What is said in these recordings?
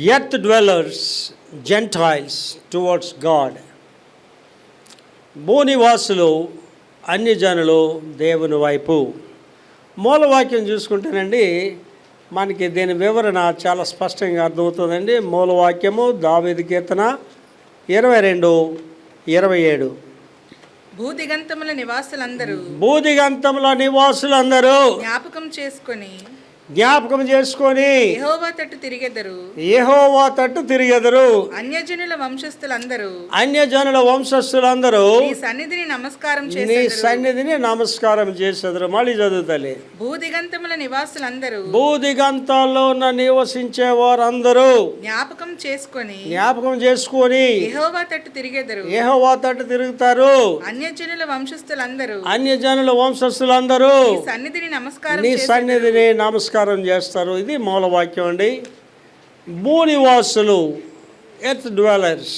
Earth dwellers gentiles towards God. భూనివాసులు అన్యజనులు దేవుని వైపు. మూలవాక్యం చూసుకుంటేనండి మనకి దీని వివరణ చాలా స్పష్టంగా అర్థమవుతుందండి. మూలవాక్యము దావీదు కీర్తన 22:27. భూదిగంతముల నివాసులందరూ జ్ఞాపకం చేసుకొని యెహోవా తట్టు తిరిగెదరు. అన్యజనుల వంశస్థులందరూ నీ సన్నిధిని నమస్కారం చేసెదరు. మళ్ళీ చదువుతలే. భూదిగంతాల్లో ఉన్న నివసించే వారందరూ జ్ఞాపకం చేసుకొని యెహోవా తట్టు తిరుగుతారు. అన్యజనుల వంశస్థులందరూ నీ సన్నిధిని నమస్కారం చేస్తారు. ఇది మూలవాక్యం అండి. భూనివాసులు ఎర్త్ డ్వెల్లర్స్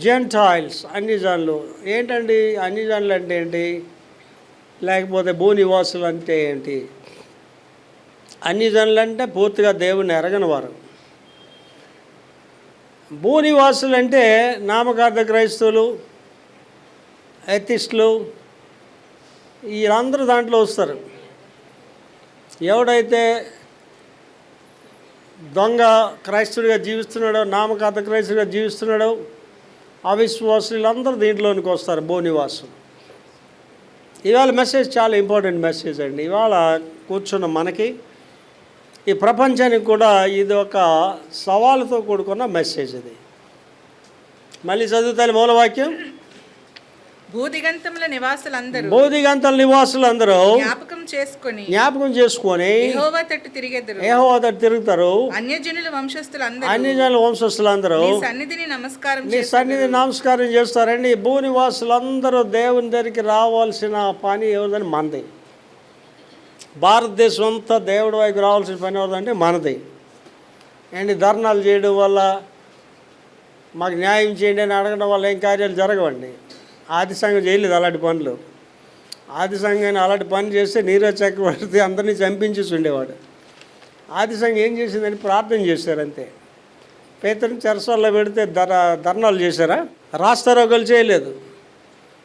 జెంటైల్స్ అన్యజనులు. ఏంటండి అన్యజనులు అంటే ఏంటి, లేకపోతే భూనివాసులు అంటే ఏంటి? అన్యజనులు అంటే పూర్తిగా దేవుణ్ణి ఎరగని వారు. భూనివాసులు అంటే నామకార్థ క్రైస్తవులు, ఎథిస్టులు, వీళ్ళందరూ దాంట్లో వస్తారు. ఎవడైతే దొంగ క్రైస్తవుడిగా జీవిస్తున్నాడో, నామకార్థ క్రైస్తవుడిగా జీవిస్తున్నాడో, అవిశ్వాసులందరూ దీంట్లోనికి వస్తారు. భూనివాసులు. ఇవాళ మెసేజ్ చాలా ఇంపార్టెంట్ మెసేజ్ అండి. ఇవాళ కూర్చున్న మనకి, ఈ ప్రపంచానికి కూడా ఇది ఒక సవాలుతో కూడుకున్న మెసేజ్. ఇది మళ్ళీ చదువుతాను మూలవాక్యం. భూదిగంతముల నివాసులందరూ జ్ఞాపకం చేసుకొని యెహోవా తట్టు తిరుగుతారు. అన్యజనుల వంశస్థులందరూ నీ సన్నిధిని నమస్కారం చేస్తారండి. భూనివాసులందరూ దేవుని దగ్గరికి రావాల్సిన పని ఎవరిదని? మనది. భారతదేశం అంతా దేవుడి వైపు రావాల్సిన పని ఎవరిదంటే మనది. అండ్ ధర్నాలు చేయడం వల్ల, మాకు న్యాయం చేయండి అని అడగడం వల్ల ఏం కార్యాలు జరగవండి. ఆది సంఘం చేయలేదు అలాంటి పనులు. ఆది సంఘాన్ని అలాంటి పని చేస్తే నీరజ్ చక్రవర్తి అందరినీ చంపించేసి ఉండేవాడు. ఆది సంఘం ఏం చేసిందని ప్రార్థన చేశారు అంతే. పేతురుని చెరసాల్లో పెడితే ధర్నాలు చేశారా? రాస్తారోకలు చేయలేదు,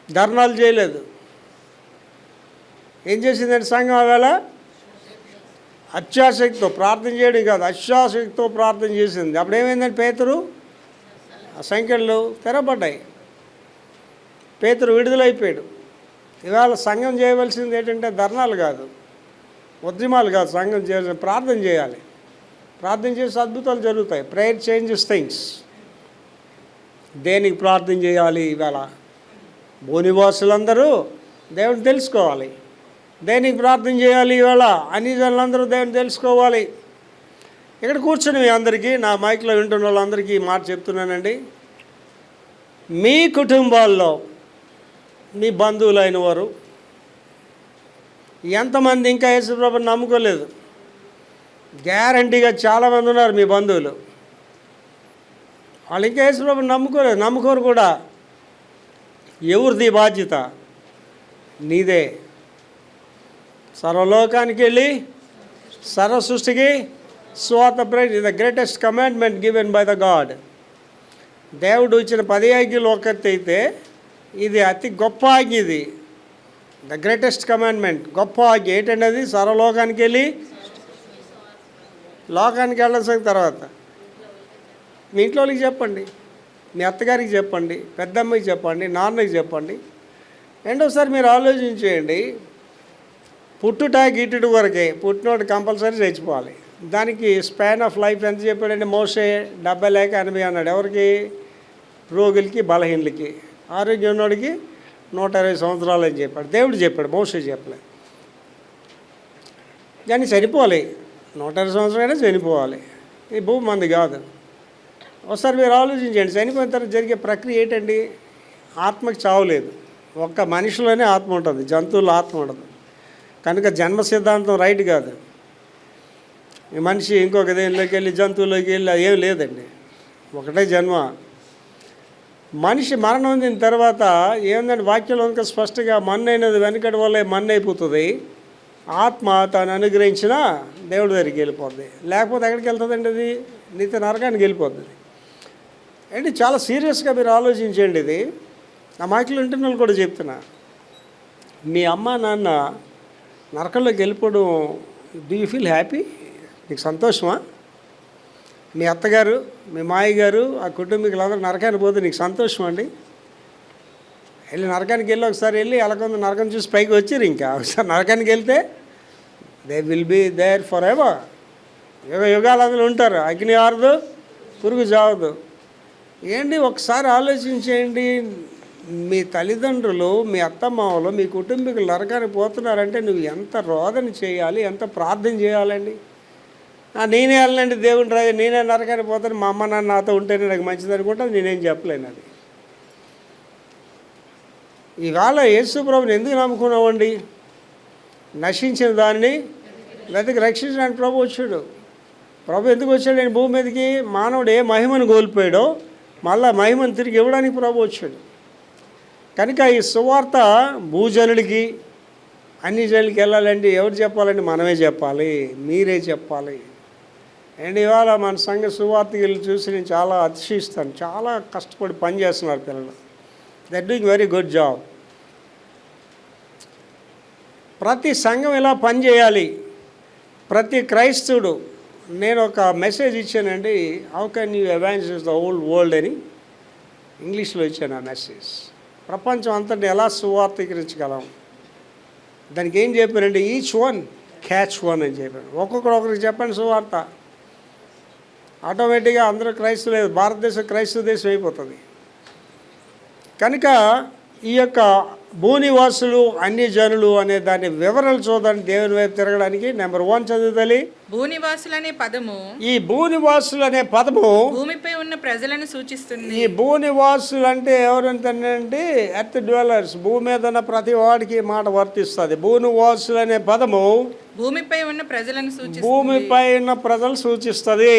ధర్నాలు చేయలేదు. ఏం చేసిందండి సంఘం? ఆవేళ అత్యాశక్తితో ప్రార్థన చేయడం కాదు, అత్యాశక్తితో ప్రార్థన చేసింది. అప్పుడు ఏమైందండి? పేతురు ఆ సంఖ్యలు తెరబడ్డాయి, పేతురు విడుదలైపోయాడు. ఇవాళ సంఘం చేయవలసింది ఏంటంటే ధర్నాలు కాదు, ఉద్యమాలు కాదు. సంఘం చేయాలి, ప్రార్థన చేయాలి. ప్రార్థన చేసి అద్భుతాలు జరుగుతాయి. Prayer changes things. దేనికి ప్రార్థన చేయాలి? ఇవాళ భూనివాసులందరూ దేవుని తెలుసుకోవాలి. దేనికి ప్రార్థన చేయాలి? ఇవాళ అన్యజనులందరూ దేవుని తెలుసుకోవాలి. ఇక్కడ కూర్చుని మీ అందరికీ, నా మైక్లో వింటున్న వాళ్ళందరికీ ఈ మాట చెప్తున్నానండి. మీ కుటుంబాల్లో మీ బంధువులైన వారు ఎంతమంది ఇంకా యేసుప్రభుని నమ్ముకోలేదు? గ్యారంటీగా చాలామంది ఉన్నారు మీ బంధువులు. వాళ్ళు ఇంకా యేసుప్రభుని నమ్ముకోరు కూడా. ఎవరిది బాధ్యత? నీదే. సర్వలోకానికి వెళ్ళి సర్వ సృష్టికి సువార్త ప్రకటించు. The greatest commandment given by the God. దేవుడు ఇచ్చిన 10 ఆజ్ఞలు ఒకటి అయితే ఇది అతి గొప్ప ఆజ్ఞ. ఇది ద గ్రేటెస్ట్ కమాండ్మెంట్, గొప్ప ఆజ్ఞ. ఏంటంటే అది సర్వలోకానికి వెళ్ళి, లోకానికి వెళ్ళిన తర్వాత మీ ఇంట్లో వాళ్ళకి చెప్పండి, మీ అత్తగారికి చెప్పండి, పెద్దమ్మకి చెప్పండి, నాన్నకి చెప్పండి. రెండోసారి మీరు ఆలోచించేయండి. పుట్టుట గిట్టుడు వరకే, పుట్టినోడు కంపల్సరీ చచ్చిపోవాలి. దానికి స్పాన్ ఆఫ్ లైఫ్ ఎంత చెప్పాడంటే మోసే 70 లేక 80 అన్నాడు. ఎవరికి? రోగులకి, బలహీనులకి. ఆరోగ్యం ఉన్నోడికి 120 సంవత్సరాలు అని చెప్పాడు. దేవుడు చెప్పాడు, మోసే చెప్పలే. కానీ చనిపోవాలి, 120 సంవత్సరాలైనా చనిపోవాలి. ఈ భూమి మంది కాదు. ఒకసారి మీరు ఆలోచించండి. చనిపోయిన తర్వాత జరిగే ప్రక్రియ ఏంటండి? ఆత్మకి చావులేదు. ఒక్క మనిషిలోనే ఆత్మ ఉంటుంది, జంతువుల్లో ఆత్మ ఉండదు. కనుక జన్మ సిద్ధాంతం రైట్ కాదు. ఈ మనిషి ఇంకొక దేనిలోకి వెళ్ళి, జంతువులోకి వెళ్ళి ఏం లేదండి. ఒకటే జన్మ. మనిషి మరణం పొందిన తర్వాత ఏముందంటే వాక్యంలో ఇంకా స్పష్టంగా మన్నైనది వెనకటి వల్లే మన్నైపోతుంది. ఆత్మ తాను అనుగ్రహించిన దేవుడి దగ్గరికి వెళ్ళిపోతుంది. లేకపోతే ఎక్కడికి వెళ్తుందండి? అది నిత్య నరకానికి వెళ్ళిపోతుంది. ఏంటి చాలా సీరియస్గా మీరు ఆలోచించండి. ఇది నా మాటలు వింటున్న వాళ్ళు కూడా చెప్తున్నా. మీ అమ్మ నాన్న నరకంలోకి వెళ్ళిపోవడం, డూ యూ ఫీల్ హ్యాపీ? నీకు సంతోషమా? మీ అత్తగారు, మీ మాయ గారు, ఆ కుటుంబీకులందరూ నరకానికి పోతే నీకు సంతోషం అండి? వెళ్ళి నరకానికి వెళ్ళి ఒకసారి వెళ్ళి ఎలాగొంది నరకం చూసి పైకి వచ్చారు. ఇంకా ఒకసారి నరకానికి వెళ్తే they will be there forever. యుగాలు అందులో ఉంటారు. అగ్ని ఆరదు, పురుగు చావదు. ఏంటి ఒకసారి ఆలోచించేయండి. మీ తల్లిదండ్రులు, మీ అత్తమామలు, మీ కుటుంబీకులు నరకానికి పోతున్నారంటే నువ్వు ఎంత రోదన చేయాలి, ఎంత ప్రార్థన చేయాలండి. నేనే వెళ్ళండి దేవుని రాజు, నేనే నరకానికి పోతాను, మా అమ్మ నాన్న నాతో ఉంటేనే నాకు మంచిది అనుకుంటా. నేనేం చెప్పలేను. అది ఇవాళ యేసు ప్రభుని ఎందుకు నమ్ముకున్నామండి? నశించిన దాన్ని వెతికి రక్షించడానికి ప్రభు వచ్చాడు. ప్రభు ఎందుకు వచ్చాడు? నేను భూమి మీదకి మానవుడు ఏ మహిమను కోల్పోయాడో మళ్ళా మహిమను తిరిగి ఇవ్వడానికి ప్రభు వచ్చాడు. కనుక ఈ సువార్త భూజనులకి, అన్ని జనులకి వెళ్ళాలంటే ఎవరు చెప్పాలంటే మనమే చెప్పాలి, మీరే చెప్పాలి. అండ్ ఇవాళ మన సంఘ సువార్తకి వెళ్ళి చూసి నేను చాలా అతిశయిస్తాను. చాలా కష్టపడి పని చేస్తున్నారు పిల్లలు. They are doing very good job. ప్రతి సంఘం ఇలా పనిచేయాలి. ప్రతి క్రైస్తవుడు, నేను ఒక మెసేజ్ ఇచ్చానండి, how can you evangelise the whole world అని ఇంగ్లీష్లో ఇచ్చాను ఆ మెసేజ్. ప్రపంచం అంతటి ఎలా సువార్తీకరించగలం, దానికి ఏం చెప్పారంటే ఈచ్ వన్ క్యాచ్ వన్ అని చెప్పాను. ఒకరికి చెప్పండి సువార్త, ఆటోమేటిక్గా అందరూ క్రైస్తవులే, భారతదేశం క్రైస్తవ దేశం అయిపోతుంది. కనుక ఈ యొక్క భూనివాసులు, అన్యజనులు అనే దాని వివరాలు చూడండి. దేవుని వైపు తిరగడానికి నెంబర్ 1 చదువుతలి. భూనివాసులు అనే పదము, ఈ భూనివాసులు అనే పదము భూమిపై ఉన్న ప్రజలను సూచిస్తుంది. ఈ భూనివాసులు అంటే ఎవరంటే ఎర్త్ డ్వెల్లర్స్, భూమి మీద ఉన్న ప్రతి వాడికి మాట వర్తిస్తుంది. భూనివాసులు అనే పదము భూమిపై ఉన్న ప్రజలను సూచిస్తుంది. భూమిపై ఉన్న ప్రజలు సూచిస్తుంది.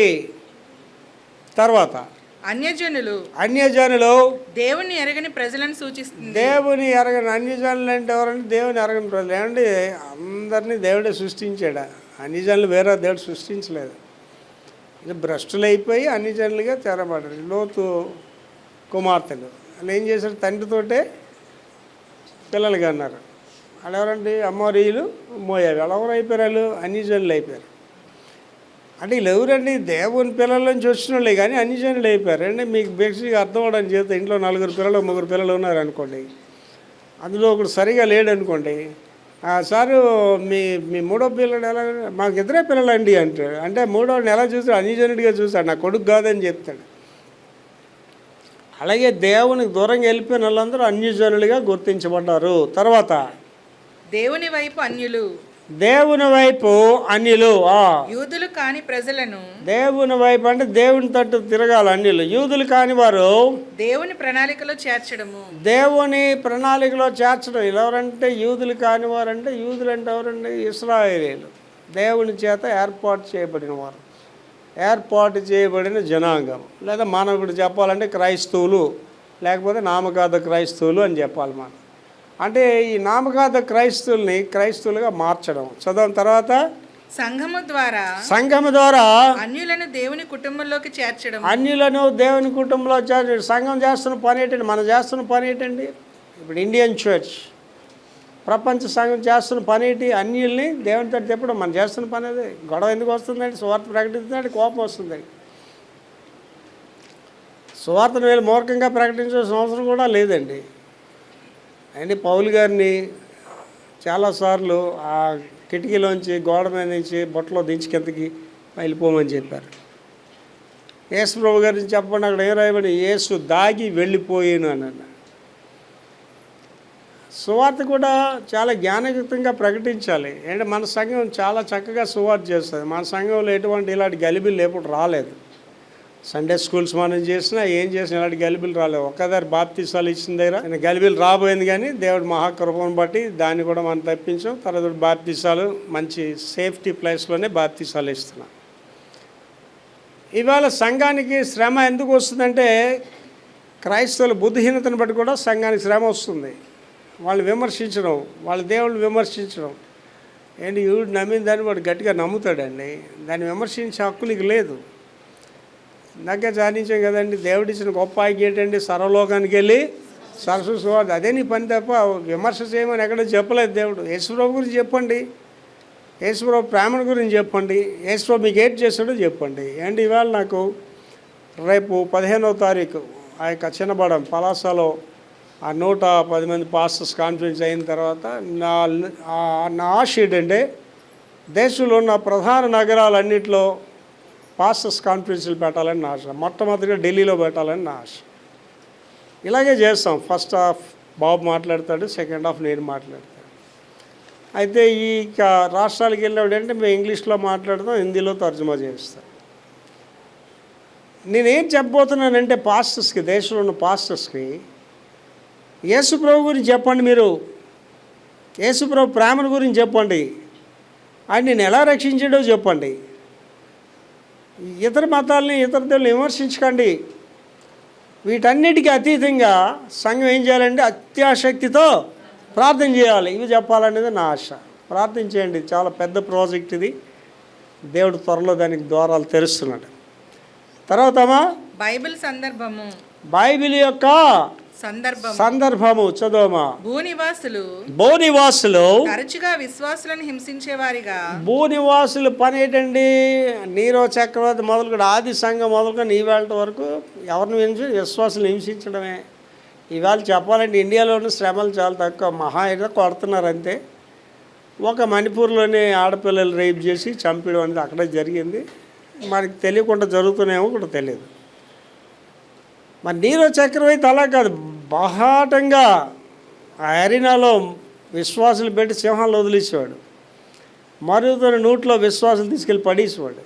తర్వాత అన్యజనులు దేవుని ఎరగని ప్రజలను సూచిస్తుంది. దేవుని ఎరగని అన్యజనులు అంటే ఎవరంటే దేవుని ఎరగని ప్రజలు. ఏమంటే అందరినీ దేవుడే సృష్టించాడు. అన్యజనులు వేరే దేవుడు సృష్టించలేదు. ఇది భ్రష్టులు అయిపోయి అన్యజనులుగా తెరబడ్డారు. లోతు కుమార్తెలు వాళ్ళు ఏం చేశారు? తండ్రితోటే పిల్లలుగా అన్నారు. వాళ్ళు ఎవరండి? అమోరీయులు, మోయాబు. వాళ్ళు ఎవరు అయిపోయారు? వాళ్ళు అన్యజనులు అయిపోయారు. అంటే వీళ్ళు ఎవరండి? దేవుని పిల్లల నుంచి వచ్చిన వాళ్ళే కానీ అన్యజనులు అయిపోయారు. అంటే మీకు బేసిక్గా అర్థం అవడానికి చేస్తే ఇంట్లో 4 పిల్లలు 3 పిల్లలు ఉన్నారనుకోండి, అందులో ఒకడు సరిగా లేడు అనుకోండి, సారు మీ మూడో పిల్లడు ఎలా, మాకు 2 పిల్లలండి అంటాడు. అంటే మూడోడిని ఎలా చూస్తాడు? అన్యజనుడిగా చూస్తాడు, నా కొడుకు కాదని చెప్తాడు. అలాగే దేవునికి దూరంగా వెళ్ళిపోయిన వాళ్ళందరూ అన్యజనులుగా గుర్తించబడ్డారు. తర్వాత దేవుని వైపు అన్యులు, దేవుని వైపు అన్యులు, యూదులు కాని ప్రజలను. దేవుని వైపు అంటే దేవుని తట్టు తిరగాలి అన్యులు. యూదులు కాని వారు దేవుని ప్రణాళికలో చేర్చడము, దేవుని ప్రణాళికలో చేర్చడం. ఎవరంటే యూదులు కాని వారు అంటే, యూదులు అంటే ఎవరండి? ఇశ్రాయేలీయులు, దేవుని చేత ఏర్పాటు చేయబడిన వారు, ఏర్పాటు చేయబడిన జనాంగం. లేదా మనకు చెప్పాలంటే క్రైస్తవులు, లేకపోతే నామకార్థ క్రైస్తవులు అని చెప్పాలి మనం. అంటే ఈ నామకార్థ క్రైస్తవుల్ని క్రైస్తవులుగా మార్చడం. చదవం. తర్వాత సంఘము ద్వారా అన్యులను దేవుని కుటుంబంలోకి చేర్చడం. అన్యులను దేవుని కుటుంబంలో చేర్చడం. సంఘం చేస్తున్న పని ఏంటండి? మనం చేస్తున్న పని ఏంటండి? ఇప్పుడు ఇండియన్ చర్చ్, ప్రపంచ సంఘం చేస్తున్న పని ఏంటి? అన్యుల్ని దేవునితో చెప్పడం. మనం చేస్తున్న పని అదే. గొడవ ఎందుకు వస్తుందండి? సువార్త ప్రకటిస్తుందంటే కోపం వస్తుందండి. సువార్తను వీళ్ళు మూర్ఖంగా ప్రకటించాల్సిన అవసరం కూడా లేదండి. అండ్ పౌలు గారిని చాలాసార్లు ఆ కిటికీలోంచి, గోడ మీద నుంచి బొట్టలో దించి కిందకి వెళ్ళిపోమని చెప్పారు. యేసు ప్రభు గారిని చెప్పండి, అక్కడ ఏం రాయబడి? యేసు దాగి వెళ్ళిపోయాను అని అన్న. సువార్త కూడా చాలా జ్ఞానయుక్తంగా ప్రకటించాలి. అంటే మన సంఘం చాలా చక్కగా సువార్త చేస్తుంది. మన సంఘంలో ఎటువంటి ఇలాంటి గలిబిలు ఎప్పుడు రాలేదు. సండే స్కూల్స్ మనం చేసినా ఏం చేసినా ఇలాంటి గలిబిలు రాలేదు. ఒక్కదారి బాప్తీసాలు ఇచ్చిన దగ్గర గలిబిలు రాబోయింది, కానీ దేవుడు మహాకృపను బట్టి దాన్ని కూడా మనం తప్పించాం. తర్వాత బాప్తీసాలు మంచి సేఫ్టీ ప్లేస్లోనే బాప్తీసాలు ఇస్తున్నాం. ఇవాళ సంఘానికి శ్రమ ఎందుకు వస్తుందంటే, క్రైస్తవుల బుద్ధిహీనతను బట్టి కూడా సంఘానికి శ్రమ వస్తుంది. వాళ్ళు విమర్శించడం, వాళ్ళ దేవుళ్ళు విమర్శించడం. ఏంటి? ఈవిడు నమ్మిన దాన్ని వాడు గట్టిగా నమ్ముతాడండి. దాన్ని విమర్శించే హక్కు నీకు లేదు. ఇందాకే ధ్యానించాం కదండి, దేవుడిచ్చిన గొప్ప ఆజ్ఞ ఏంటండి, సర్వలోకానికి వెళ్ళి సరస్వతి, అదే నీ పని తప్ప విమర్శ చేయమని ఎక్కడ చెప్పలేదు దేవుడు. యేసుప్రభు గురించి చెప్పండి, యేసుప్రభు ప్రేమను గురించి చెప్పండి, యేసుప్రభు మీకు ఏం చేస్తాడో చెప్పండి. అండ్ ఇవాళ నాకు రేపు 15వ తారీఖు ఆ యొక్క చిన్నబడం పలాసలో ఆ 110 మంది పాస్టర్స్ కాన్ఫరెన్స్ అయిన తర్వాత నా ఆశ ఏంటంటే, దేశంలో ఉన్న ప్రధాన నగరాలన్నింటిలో పాస్టర్స్ కాన్ఫరెన్స్లు పెట్టాలని నా ఆశ. మొట్టమొదటిగా ఢిల్లీలో పెట్టాలని నా ఆశ. ఇలాగే చేస్తాం. ఫస్ట్ హాఫ్ బాబు మాట్లాడతాడు, సెకండ్ హాఫ్ నేను మాట్లాడతాను. అయితే ఈ రాష్ట్రాలకు వెళ్ళినప్పుడంటే మేము ఇంగ్లీష్లో మాట్లాడతాం, హిందీలో తర్జుమా చేస్తాం. నేనేం చెప్పబోతున్నానంటే పాస్టర్స్కి, దేశంలో ఉన్న పాస్టర్స్కి, యేసుప్రభు గురించి చెప్పండి, మీరు యేసుప్రభు ప్రేమను గురించి చెప్పండి, ఆయన నేను ఎలా రక్షించాడో చెప్పండి. ఇతర మతాలని, ఇతర దేవుళ్ళని విమర్శించకండి. వీటన్నిటికీ అతీతంగా సంఘం ఏం చేయాలంటే అత్యాశక్తితో ప్రార్థన చేయాలి. ఇవి చెప్పాలనేది నా ఆశ. ప్రార్థన చేయండి. చాలా పెద్ద ప్రాజెక్ట్ ఇది. దేవుడు త్వరలో దానికి ద్వారాలు తెరుస్తున్నాడు. తర్వాత బైబిల్ సందర్భము, బైబిల్ యొక్క సందర్భము చదవమా. భూనివాసులు తరచుగా విశ్వాసులను హింసించేవారిగా. భూనివాసుల పని ఏంటండి, నీరో చక్రవర్తి మొదలుకొని ఆది సంఘం మొదలుకొని ఈవేళ వరకు ఎవరిని విశ్వాసులు హింసించడమే. ఇవాళ చెప్పాలంటే ఇండియాలోని శ్రమలు చాలా తక్కువ, మహా అయితే కొడుతున్నారు అంతే. ఒక మణిపూర్లోని ఆడపిల్లలు రేప్ చేసి చంపడం అనేది అక్కడే జరిగింది. మనకి తెలియకుండా జరుగుతున్నాయేమో కూడా తెలియదు. మరి నీరో చక్రవర్తి అలా కాదు, బహాటంగా ఆ అరీనాలో విశ్వాసులు పెట్టి సింహాలు వదిలేసేవాడు. మరుగుతున్న నూట్లో విశ్వాసులు తీసుకెళ్ళి పడేసేవాడు.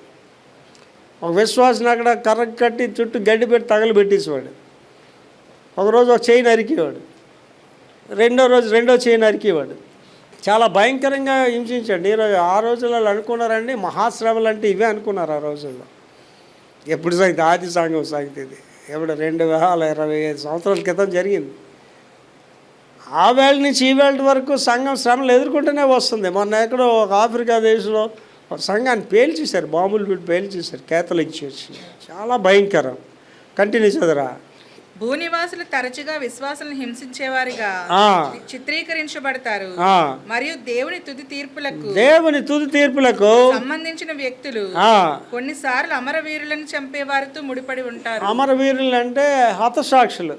ఒక విశ్వాసిని అక్కడ కర్ర కట్టి చుట్టూ గడ్డి పెట్టి తగలబెట్టేసేవాడు. ఒకరోజు ఒక చేయి నరికేవాడు, రెండో రోజు రెండో చేయి నరికేవాడు. చాలా భయంకరంగా హింసించాడు. ఈరోజు ఆ రోజుల్లో అనుకున్నారండి, మహాశ్రమలు అంటే ఇవే అనుకున్నారు ఆ రోజుల్లో. ఎప్పుడు సాగితే ఆది సంఘం సాగుతుంది, ఎప్పుడు 2025 సంవత్సరాల క్రితం జరిగింది. ఆ వేళ నుంచి ఈ వేళ వరకు సంఘం శ్రమలు ఎదుర్కొంటూనే వస్తుంది. మొన్న ఎక్కడో ఒక ఆఫ్రికా దేశంలో ఒక సంఘాన్ని పేల్చేశారు, బాంబులు పెట్టి పేల్చేశారు, కేథలిక్ చర్చ్. చాలా భయంకరం. కంటిన్యూ చదరా. భూనివాసులు తరచుగా విశ్వాసులను హింసించేవారిగా చిత్రీకరించబడతారు మరియు దేవుని తుది తీర్పులకు సంబంధించిన వ్యక్తులు కొన్నిసార్లు అమరవీరులను చంపే వారితో ముడిపడి ఉంటారు. అమరవీరులు అంటే హతసాక్షులు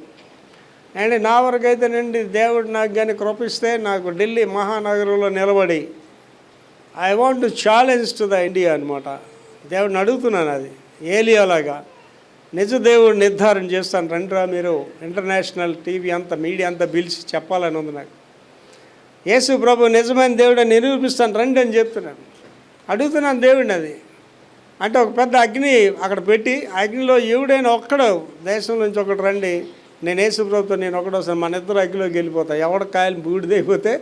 అండి. నా వరకు అయితేనండి, దేవుడు నాకు కానీ కృపిస్తే నాకు ఢిల్లీ మహానగరంలో నిలబడి I want to challenge to the India అనమాట. దేవుడిని అడుగుతున్నాను, అది ఏలియాలాగా నిజ దేవుడు నిర్ధారణ చేస్తాను. రండిరా మీరు, ఇంటర్నేషనల్ టీవీ అంతా, మీడియా అంతా పిలిచి చెప్పాలని ఉంది నాకు. యేసు ప్రభు నిజమైన దేవుడు నిరూపిస్తాను రండి అని చెప్తున్నాను, అడుగుతున్నాను దేవుడిని. అది అంటే ఒక పెద్ద అగ్ని అక్కడ పెట్టి, అగ్నిలో ఎవడైనా ఒక్కడు దేశం నుంచి ఒకటి రండి, నేను యేసు ప్రభుతో నేను ఒకడు వస్తాను, మన ఇద్దరు అగ్నిలోకి వెళ్ళిపోతా. ఎవడ కాయలు బూడిదైపోతే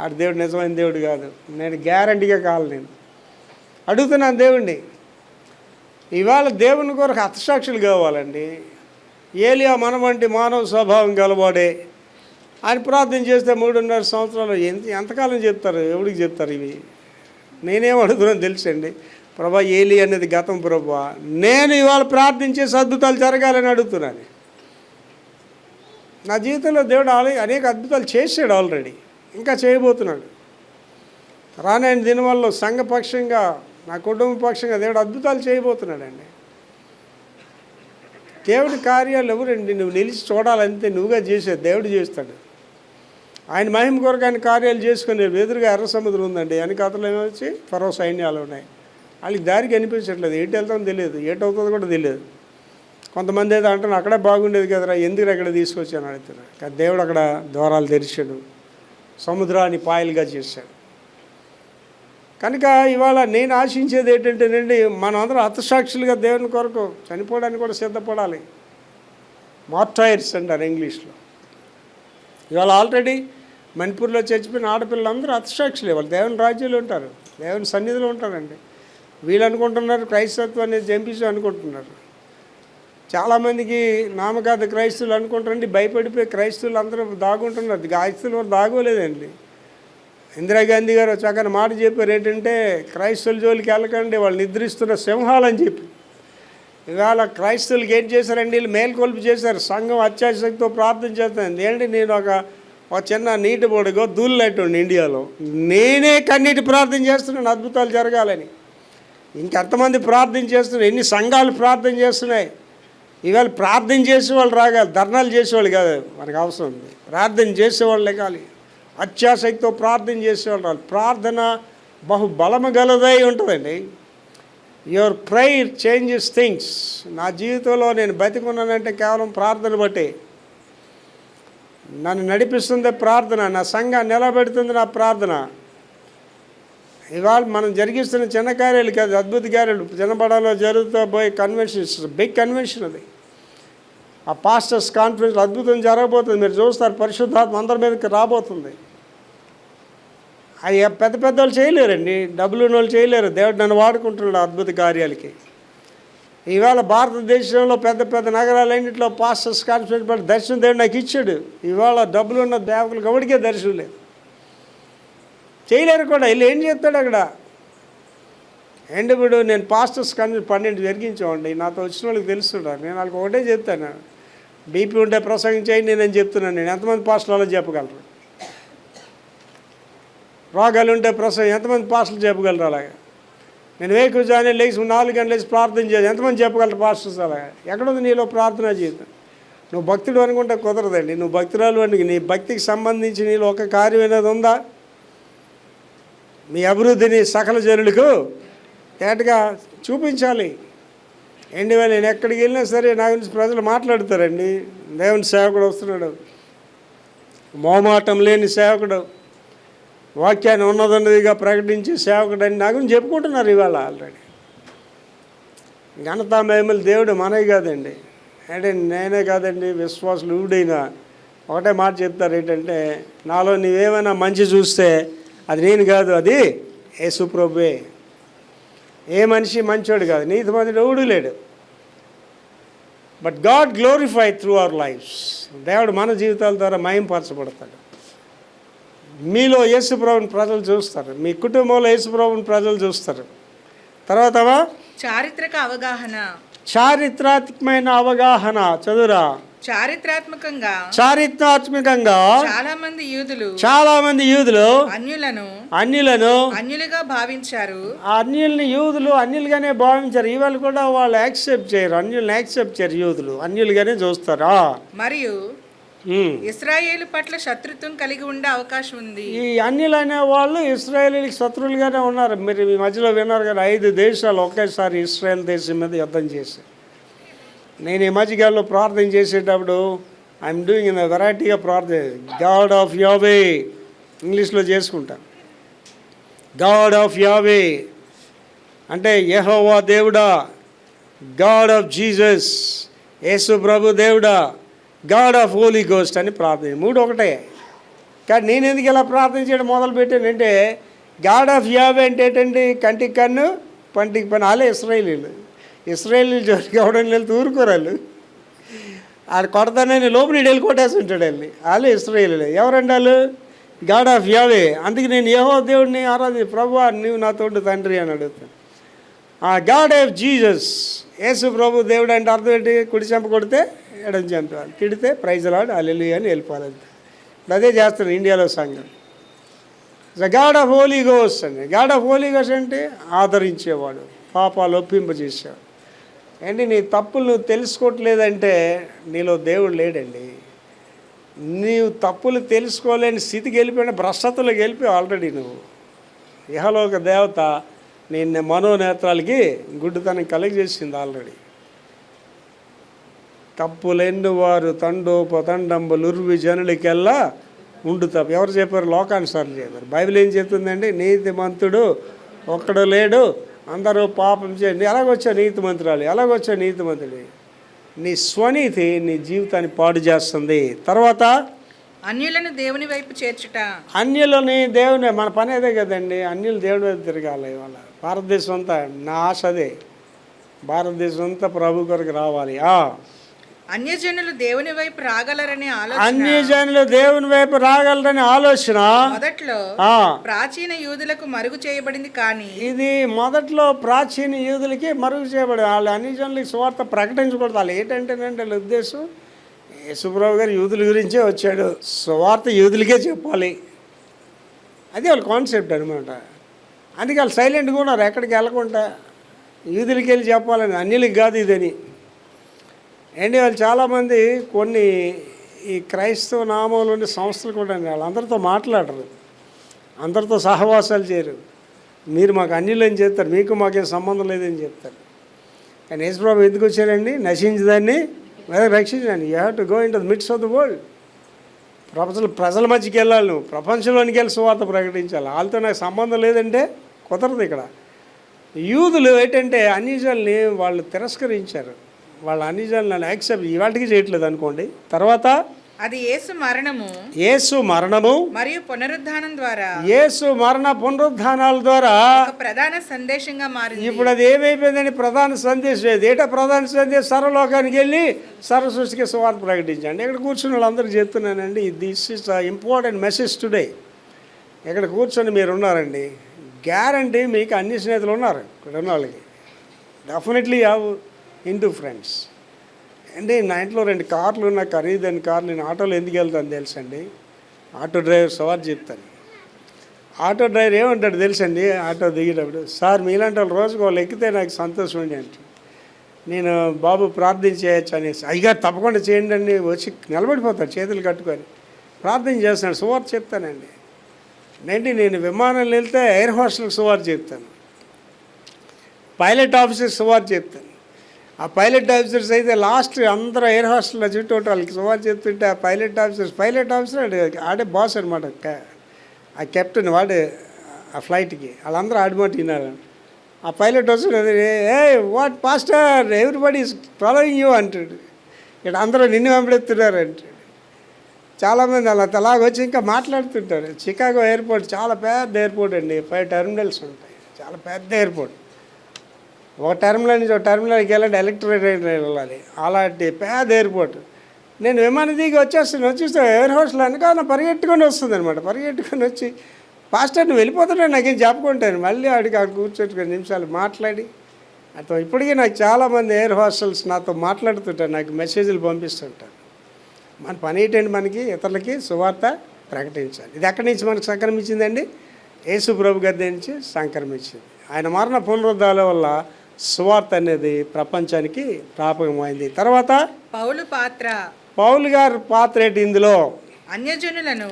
ఆడు దేవుడు నిజమైన దేవుడు కాదు. నేను గ్యారంటీగా కావాలి. నేను అడుగుతున్నాను దేవుడిని. ఇవాళ దేవుని కొరకు హతసాక్షులు కావాలండి. ఏలియా మన వంటి మానవ స్వభావం గలవాడే. ఆయన ప్రార్థన చేస్తే 3.5 సంవత్సరాలు ఎంతకాలం చెప్తారు, ఎవరికి చెప్తారు ఇవి? నేనేం అడుగుతున్నాను తెలుసండి, ప్రభా ఏలి అనేది గతం ప్రభా, నేను ఇవాళ ప్రార్థించే అద్భుతాలు జరగాలని అడుగుతున్నాను. నా జీవితంలో దేవుడు అనేక అద్భుతాలు చేశాడు, ఆల్రెడీ ఇంకా చేయబోతున్నాడు. రానైన దినవల్ల సంఘపక్షంగా, నా కుటుంబ పక్షంగా దేవుడు అద్భుతాలు చేయబోతున్నాడండి. దేవుడి కార్యాలు ఎవరండి, నువ్వు నిలిచి చూడాలంటే నువ్వుగా చేసేది దేవుడు చేస్తాడు. ఆయన మహిమ కొరకు ఆయన కార్యాలు చేసుకునే. ఎదురుగా ఎర్ర సముద్రం ఉందండి, వెనకాతలో ఏమొచ్చి ఫరో సైన్యాలు ఉన్నాయి. వాళ్ళకి దారి కనిపించట్లేదు, ఎటు వెళ్తామో తెలియదు, ఏటవుతుందో కూడా తెలియదు. కొంతమంది ఏదో అంటున్నారు అక్కడే బాగుండేది కదరా, ఎందుకు అక్కడ తీసుకొచ్చాను అడుగుతున్నారు. కానీ దేవుడు అక్కడ ద్వారాలు తెరిచాడు, సముద్రాన్ని పాయలుగా చేశాడు. కనుక ఇవాళ నేను ఆశించేది ఏంటంటేనండి, మనం అందరం హతసాక్షులుగా దేవుని కొరకు చనిపోవడానికి కూడా సిద్ధపడాలి. మార్టైర్స్ అంటారు ఇంగ్లీష్లో. ఇవాళ ఆల్రెడీ మణిపూర్లో చచ్చిపోయిన ఆడపిల్లలందరూ హతసాక్షులే. వాళ్ళు దేవుని రాజ్యంలో ఉంటారు, దేవుని సన్నిధిలో ఉంటారండి. వీళ్ళు అనుకుంటున్నారు క్రైస్తత్వం అనేది చంపించి అనుకుంటున్నారు. చాలామందికి నామకార్థ క్రైస్తవులు అనుకుంటారండి, భయపడిపోయి క్రైస్తవులు అందరూ దాగుంటున్నారు. క్రైస్తవులు దాగోలేదండి. ఇందిరాగాంధీ గారు చక్కని మాట చెప్పారు ఏంటంటే, క్రైస్తవుల జోలికి వెళ్ళకండి, వాళ్ళు నిద్రిస్తున్న సింహాలని చెప్పి. ఇవాళ క్రైస్తవులకి ఏం చేశారండి, వీళ్ళు మేల్కొల్పు చేశారు. సంఘం అత్యాశక్తితో ప్రార్థన చేస్తాను. ఏంటి, నేను ఒక చిన్న నీటి బొడుగో దూళ్ళట్టుండి ఇండియాలో నేనే కన్నీటి ప్రార్థన చేస్తున్నాను అద్భుతాలు జరగాలని. ఇంకెంతమంది ప్రార్థన చేస్తున్నారు, ఎన్ని సంఘాలు ప్రార్థన చేస్తున్నాయి. ఇవాళ ప్రార్థన చేసేవాళ్ళు రాగాలి, ధర్నాలు చేసేవాళ్ళు కాదు మనకు అవసరం ఉంది. ప్రార్థన చేసేవాళ్ళు లేకాలి, అత్యాశక్తితో ప్రార్థన చేసేవాళ్ళు రావాలి. ప్రార్థన బహుబలము గలదై ఉంటుందండి. Your prayer changes things. నా జీవితంలో నేను బతికున్నానంటే కేవలం ప్రార్థన బట్టే. నన్ను నడిపిస్తుంది ప్రార్థన, నా సంఘాన్ని నిలబెడుతుంది నా ప్రార్థన. ఇవాళ మనం జరిగిస్తున్న చిన్న కార్యాలు కాదు, అద్భుత కార్యాలు. చిన్నబడాలో జరుగుతూ పోయే కన్వెన్షన్స్, బిగ్ కన్వెన్షన్ అది. ఆ పాస్టర్స్ కాన్ఫరెన్స్ అద్భుతం జరగబోతుంది, మీరు చూస్తారు. పరిశుద్ధాత్మ అందరి మీదకి రాబోతుంది. అవి పెద్ద పెద్ద వాళ్ళు చేయలేరండి, డబ్బులు ఉన్న వాళ్ళు చేయలేరు. దేవుడు నన్ను వాడుకుంటున్నాడు అద్భుత కార్యాలకి. ఇవాళ భారతదేశంలో పెద్ద పెద్ద నగరాలన్నింటిలో పాస్టర్స్ కాన్ఫరెన్స్ పెట్టి దర్శనం దేవుడు నాకు ఇచ్చాడు. ఇవాళ డబ్బులు ఉన్న దేవకులకు ఎవరికే దర్శనం లేదు, చేయలేరు కూడా. వీళ్ళు ఏం చేస్తాడు అక్కడ. అండ్ ఇప్పుడు నేను పాస్టర్స్ కాన్ఫరెన్స్ 12 జరిగించామండి. నాతో వచ్చిన వాళ్ళకి తెలుస్తుంటారు. నేను వాళ్ళకి ఒకటే చెప్తాను, బీపీ ఉంటే ప్రసంగం చేయండి నేనని చెప్తున్నాను. నేను ఎంతమంది పాస్టర్లు అలా చెప్పగలరు? రోగాలు ఉంటే ప్రసంగం ఎంతమంది పాస్టర్లు చెప్పగలరు? అలాగా నేను వేకుజానే లేచి 4 గంటలు లేచి ప్రార్థన చేయాలి, ఎంతమంది చెప్పగలరు పాస్టర్స్? అలాగా ఎక్కడుంది నీలో ప్రార్థన జీవితం? నువ్వు భక్తుడు అనుకుంటే కుదరదండి. నువ్వు భక్తురాలు అని నీ భక్తికి సంబంధించి నీలో ఒక కార్యం అనేది ఉందా? మీ అభివృద్ధిని సకల జనులకు తేటగా చూపించాలి. వేళ నేను ఎక్కడికి వెళ్ళినా సరే నా గురించి ప్రజలు మాట్లాడతారండి. దేవుని సేవకుడు వస్తున్నాడు, మోమాటం లేని సేవకుడు, వాక్యాన్ని ఉన్నదన్నదిగా ప్రకటించి సేవకుడు అని నా గురించి చెప్పుకుంటున్నారు ఇవాళ ఆల్రెడీ. ఘనతా మహిమలు దేవుడు మనవి కాదండి, అంటే నేనే కాదండి, విశ్వాసులు ఊడైనా ఒకటే మాట చెప్తారు, ఏంటంటే నాలో నీవేమైనా మంచి చూస్తే అది నేను కాదు, అది యేసు ప్రభువే. ఏ మనిషి మంచోడు కాదు, నీతిమంతుడు ఎవడూ లేడు. But God glorify through our lives. దేవుడు మన జీవితాల ద్వారా మహింపరచబడతాడు. మీలో యేసు ప్రభువుని ప్రజలు చూస్తారు, మీ కుటుంబంలో యేసు ప్రభువుని ప్రజలు చూస్తారు. తర్వాత చారిత్రక అవగాహన, చారిత్రాత్మకమైన అవగాహన. చదువురా. చారిత్రాత్మకంగా చాలా మంది యూదులు అన్యులను అన్యులుగా భావించారు. అన్యుల్ని యూదులు అన్యులుగానే భావించారు. ఇవాళ కూడా వాళ్ళు యాక్సెప్ట్ చేయరు, అన్యుల్ని యాక్సెప్ట్ చేయరు. యూదులు అన్యులుగానే చూస్తారు. మరియు ఇశ్రాయేలు పట్ల శత్రుత్వం కలిగి ఉండే అవకాశం ఉంది. ఈ అన్యులు అనే వాళ్ళు ఇశ్రాయేలీకి శత్రువులుగానే ఉన్నారు. మీరు ఈ మధ్యలో విన్నారు కదా, 5 దేశాలు ఒకేసారి ఇశ్రాయేల్ దేశం మీద యుద్ధం చేశారు. నేను ఈ మధ్యకాలంలో ప్రార్థన చేసేటప్పుడు ఐఎమ్ డూయింగ్ ఇన్ వెరైటీగా ప్రార్థన. గాడ్ ఆఫ్ యావే ఇంగ్లీష్లో చేసుకుంటాను. గాడ్ ఆఫ్ యావే అంటే యెహోవా దేవుడా, గాడ్ ఆఫ్ జీసస్ యేసు ప్రభు దేవుడా, గాడ్ ఆఫ్ హోలీ గోస్ట్ అని ప్రార్థన. 3 ఒకటే. కానీ నేను ఎందుకు ఇలా ప్రార్థన చేయడం మొదలుపెట్టానంటే, గాడ్ ఆఫ్ యావే అంటే ఏంటండి, కంటికి కన్ను పంటికి పని. వాళ్ళే ఇస్రాయేలీలు జోలికి ఎవడని వెళ్ళి ఊరుకోరాళ్ళు. ఆడు కొడతానని లోపల వెళ్ళి కొట్టేసి ఉంటాడు వెళ్ళి. వాళ్ళే ఇస్రాయేలీలే. ఎవరండి వాళ్ళు? గాడ్ ఆఫ్ యావే. అందుకే నేను యెహోవా దేవుడిని ప్రభువా నీవు నా తోడు తండ్రి అని అడుగుతాను. గాడ్ ఆఫ్ జీసస్ యేసు ప్రభు దేవుడు అంటే అర్థం ఏంటి? కుడి చెంప కొడితే ఎడం చెంపాలి, తిడితే ప్రైజ్ లాడ్ హల్లెలూయా అని వెళ్ళిపోవాలంటే. అదే చేస్తాను ఇండియాలో సంఘం. గాడ్ ఆఫ్ హోలీ గోస్ట్ అండి. గాడ్ ఆఫ్ హోలీ గోస్ట్ అంటే ఆదరించేవాడు, పాపాలు ఒప్పింపజేసేవాడు. ఏంటి, నీ తప్పులు నువ్వు తెలుసుకోవట్లేదంటే నీలో దేవుడు లేడండి. నీవు తప్పులు తెలుసుకోలేని స్థితికి వెళ్ళిపోయిన భ్రష్టతలోకి వెళ్ళిపోయి ఆల్రెడీ నువ్వు. ఇహలోక దేవత నేను మనోనేత్రాలకి గుడ్డితనం కలిగజేసింది ఆల్రెడీ. తప్పులెన్ను వారు తండోపతండంబులుర్వి జనులకెల్లా ఉండు తప్పు. ఎవరు చెప్పారు? లోకానుసారం చెప్పారు. బైబిల్ ఏం చెప్తుందండి? నీతిమంతుడు ఒక్కడు లేడు, అందరూ పాపం చేయండి. ఎలాగొచ్చావు నీతిమంతురాలు? ఎలాగొచ్చావు నీతిమంతుడి? నీ స్వనీతి నీ జీవితాన్ని పాడు చేస్తుంది. తర్వాత అన్యులను దేవుని వైపు చేర్చుట. అన్యులని దేవుని, మన పని అదే కదండి, అన్యులు దేవుని వైపు తిరగాలి. ఇవాళ భారతదేశం అంతా నా ఆశ అదే. భారతదేశం అంతా ప్రభు కొరకు రావాలి. అన్యజనులు దేవుని వైపు రాగలరనే ఆలోచన అన్యజనులు దేవుని వైపు రాగలరనే ఆలోచన మొదట్లో ఆ, ప్రాచీన యూదులకు మరుగు చేయబడింది, కానీ ఇది మొదట్లో ప్రాచీన యూదులకి మరుగు చేయబడి వాళ్ళు అన్యజనులకి సువార్త ప్రకటించకూడదు. వాళ్ళు ఏంటంటేనంటే వాళ్ళ ఉద్దేశం, యేసుప్రభు గారు యూదుల గురించే వచ్చాడు, సువార్త యూదులకే చెప్పాలి, అది వాళ్ళ కాన్సెప్ట్ అనమాట. అందుకే వాళ్ళు సైలెంట్గా ఉన్నారు, ఎక్కడికి వెళ్ళకుండా యూదులకి వెళ్ళి చెప్పాలని, అన్యులకి కాదు ఇదని. అండ్ వాళ్ళు చాలామంది కొన్ని ఈ క్రైస్తవ నామంలోని సంస్థలు కూడా వాళ్ళందరితో మాట్లాడరు, అందరితో సహవాసాలు చేయరు. మీరు మాకు అన్యులని చెప్తారు, మీకు మాకేం సంబంధం లేదని చెప్తారు. కానీ యేసుప్రభు ఎందుకు వచ్చారండి? నశించదాన్ని రక్షించండి. You have to go in to the mids of the world. ప్రజల మధ్యకి వెళ్ళాలి, నువ్వు ప్రపంచంలోనికి వెళ్ళి సువార్త ప్రకటించాలి. వాళ్ళతో నాకు సంబంధం లేదంటే కుదరదు. ఇక్కడ యూదులు ఏంటంటే అన్యజనుల్ని వాళ్ళు తిరస్కరించారు, వాళ్ళ అన్యజనులను యాక్సెప్ట్ ఇవాటికి చేయట్లేదు అనుకోండి. తర్వాత అది యేసు మరణము యేసు మరణము మరియు పునరుద్ధానం ద్వారా యేసు మరణ పునరుద్ధానాల ద్వారా ఒక ప్రధాన సందేశంగా మారింది. ఇప్పుడు అది ఏమైపోయిందని ప్రధాన సందేశం ఏది? ఏటా ప్రధాన సందేశం? సర్వలోకానికి వెళ్ళి సర్వ సృష్టికి సువార్త ప్రకటించండి. ఇక్కడ కూర్చుని వాళ్ళందరికీ చెప్తున్నానండి, this is the important message today. ఇక్కడ కూర్చొని మీరు ఉన్నారండి, గ్యారంటీ మీకు అన్ని స్నేహితులు ఉన్నారు ఇక్కడ ఉన్న వాళ్ళకి. డెఫినెట్లీ హ్యావ్ హిందూ ఫ్రెండ్స్ అండి. నా ఇంట్లో 2 కార్లు ఉన్న ఖరీదైన కార్లు. నేను ఆటోలో ఎందుకు వెళ్తాను తెలుసండి? ఆటో డ్రైవర్ సవార్ చెప్తాను. ఆటో డ్రైవర్ ఏమంటాడు తెలుసండి? ఆటో దిగేటప్పుడు, సార్ మీలాంటి వాళ్ళు రోజుకు వాళ్ళు ఎక్కితే నాకు సంతోషం అండి అంటే, నేను బాబు ప్రార్థన చేయొచ్చు అనేసి, అయ్యగారు తప్పకుండా చేయండి అండి. వచ్చి నిలబడిపోతాడు చేతులు కట్టుకొని, ప్రార్థన చేస్తాను, సువార్త చెప్తానండి. నేను విమానంలో వెళ్తే ఎయిర్ హోస్టల్కి సువార్త చెప్తాను, పైలట్ ఆఫీసర్ సువార్త చెప్తాను. ఆ పైలట్ ఆఫీసర్స్ అయితే లాస్ట్ అందరూ ఎయిర్ హాస్టల్లో చుట్టూ వాళ్ళకి సుమారు చెప్తుంటే ఆ పైలట్ ఆఫీసర్ ఆడే బాస్ అనమాట. ఆ కెప్టెన్ వాడే ఆ ఫ్లైట్కి, వాళ్ళందరూ ఆడిమాట విన్నారు. ఆ పైలట్ వస్తుంది, a what pastor everybody is following you అంటాడు. ఇక్కడ అందరూ నిన్ను వెంబడెత్తున్నారు అంటాడు. చాలామంది అలా అలాగొచ్చి ఇంకా మాట్లాడుతుంటారు. చికాగో ఎయిర్పోర్ట్ చాలా పెద్ద ఎయిర్పోర్ట్ అండి, 5 టెర్మినల్స్ ఉంటాయి, చాలా పెద్ద ఎయిర్పోర్ట్. ఒక టెర్మినల్ నుంచి ఒక టెర్మినల్కి వెళ్ళాలి, ఎలక్ట్రిక్ వెళ్ళాలి, అలాంటి పెద్ద ఎయిర్పోర్ట్. నేను విమానం దిగి వచ్చేస్తే ఎయిర్ హోస్టల్ వెనకాల పరిగెట్టుకొని వస్తుంది అనమాట. పరిగెట్టుకొని వచ్చి, పాస్టర్ నువ్వు వెళ్ళిపోతున్నాడు నాకేం చెప్పుకుంటాను. మళ్ళీ అక్కడ కూర్చొని 2 నిమిషాలు మాట్లాడి అతను. ఇప్పటికీ నాకు చాలామంది ఎయిర్ హోస్టల్స్ నాతో మాట్లాడుతుంటారు, నాకు మెసేజ్లు పంపిస్తుంటారు. మన పని ఏంటండి? మనకి ఇతరులకి సువార్త ప్రకటించాలి. ఇది ఎక్కడి నుంచి మనకు సంక్రమించిందండి? యేసు ప్రభు గారి నుంచి సంక్రమించింది. ఆయన మరణ పునరుద్ధాల వల్ల సువార్త అనేది ప్రపంచానికి ప్రాపకమైంది. తర్వాత పౌలు గారి పాత్ర ఏంటి ఇందులో? అన్యజనులను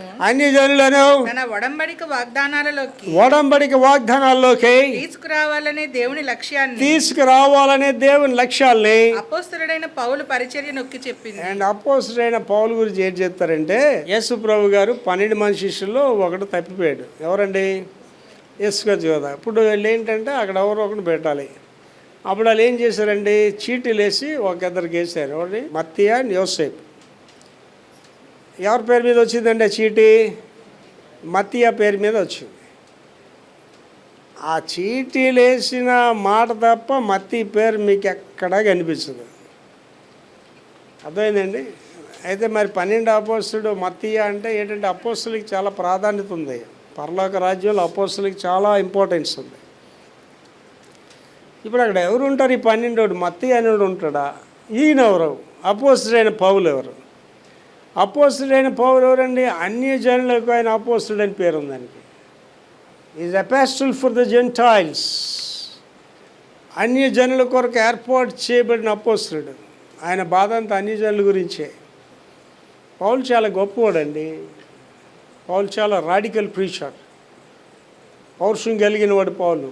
తన ఒడంబడిక వాగ్దానాల్లోకి తీసుకురావాలనే దేవుని లక్ష్యాల్ని అపోస్తలుడైన పౌలు పరిచర్య నొక్కి చెప్పింది. అండ్ అపోస్తలుడైన పౌలు గురించి ఏం చెప్తారంటే, యేసు ప్రభు గారు 12 మంది శిష్యుల్లో ఒకడు తప్పిపోయాడు. ఎవరండి? యేసుగారు కదా. ఇప్పుడు వీళ్ళు ఏంటంటే అక్కడ ఎవరో ఒకటి పెట్టాలి. అప్పుడు వాళ్ళు ఏం చేశారండి? చీటీలు వేసి ఒక ఇద్దరికి వేసారు. ఎవరి? మత్తయి అండ్ యోసేపు. ఎవరి పేరు మీద వచ్చిందండి ఆ చీటీ? మత్తయి పేరు మీద వచ్చింది. ఆ చీటీలు వేసిన మాట తప్ప మత్తయి పేరు మీకు ఎక్కడా కనిపించదు. అర్థమైందండి? అయితే మరి 12 అపోస్తలుడు మత్తయి అంటే ఏంటంటే, అపోస్తలుకి చాలా ప్రాధాన్యత ఉంది. పరలోక రాజ్యంలో అపోస్తలుకి చాలా ఇంపార్టెన్స్ ఉంది. ఇప్పుడు అక్కడ ఎవరు ఉంటారు? ఈ 12 మత్తయి అనేవాడు ఉంటాడా? ఈయన ఎవరు? అపోస్తలుడైన పౌలు ఎవరు? అపోస్తలుడైన పౌలు ఎవరండి? అన్యజనులకు ఆయన అపోస్తలుడని పేరు ఉంది దానికి. Is apostle for the gentiles. అన్యజనుల కొరకు ఏర్పాటు చేయబడిన అపోస్తలుడు. ఆయన బాధ అంతా అన్యజనుల గురించే. పౌలు చాలా గొప్పవాడండి. పౌలు చాలా రాడికల్ ప్రీచర్, పౌరుషం కలిగిన వాడు పౌలు.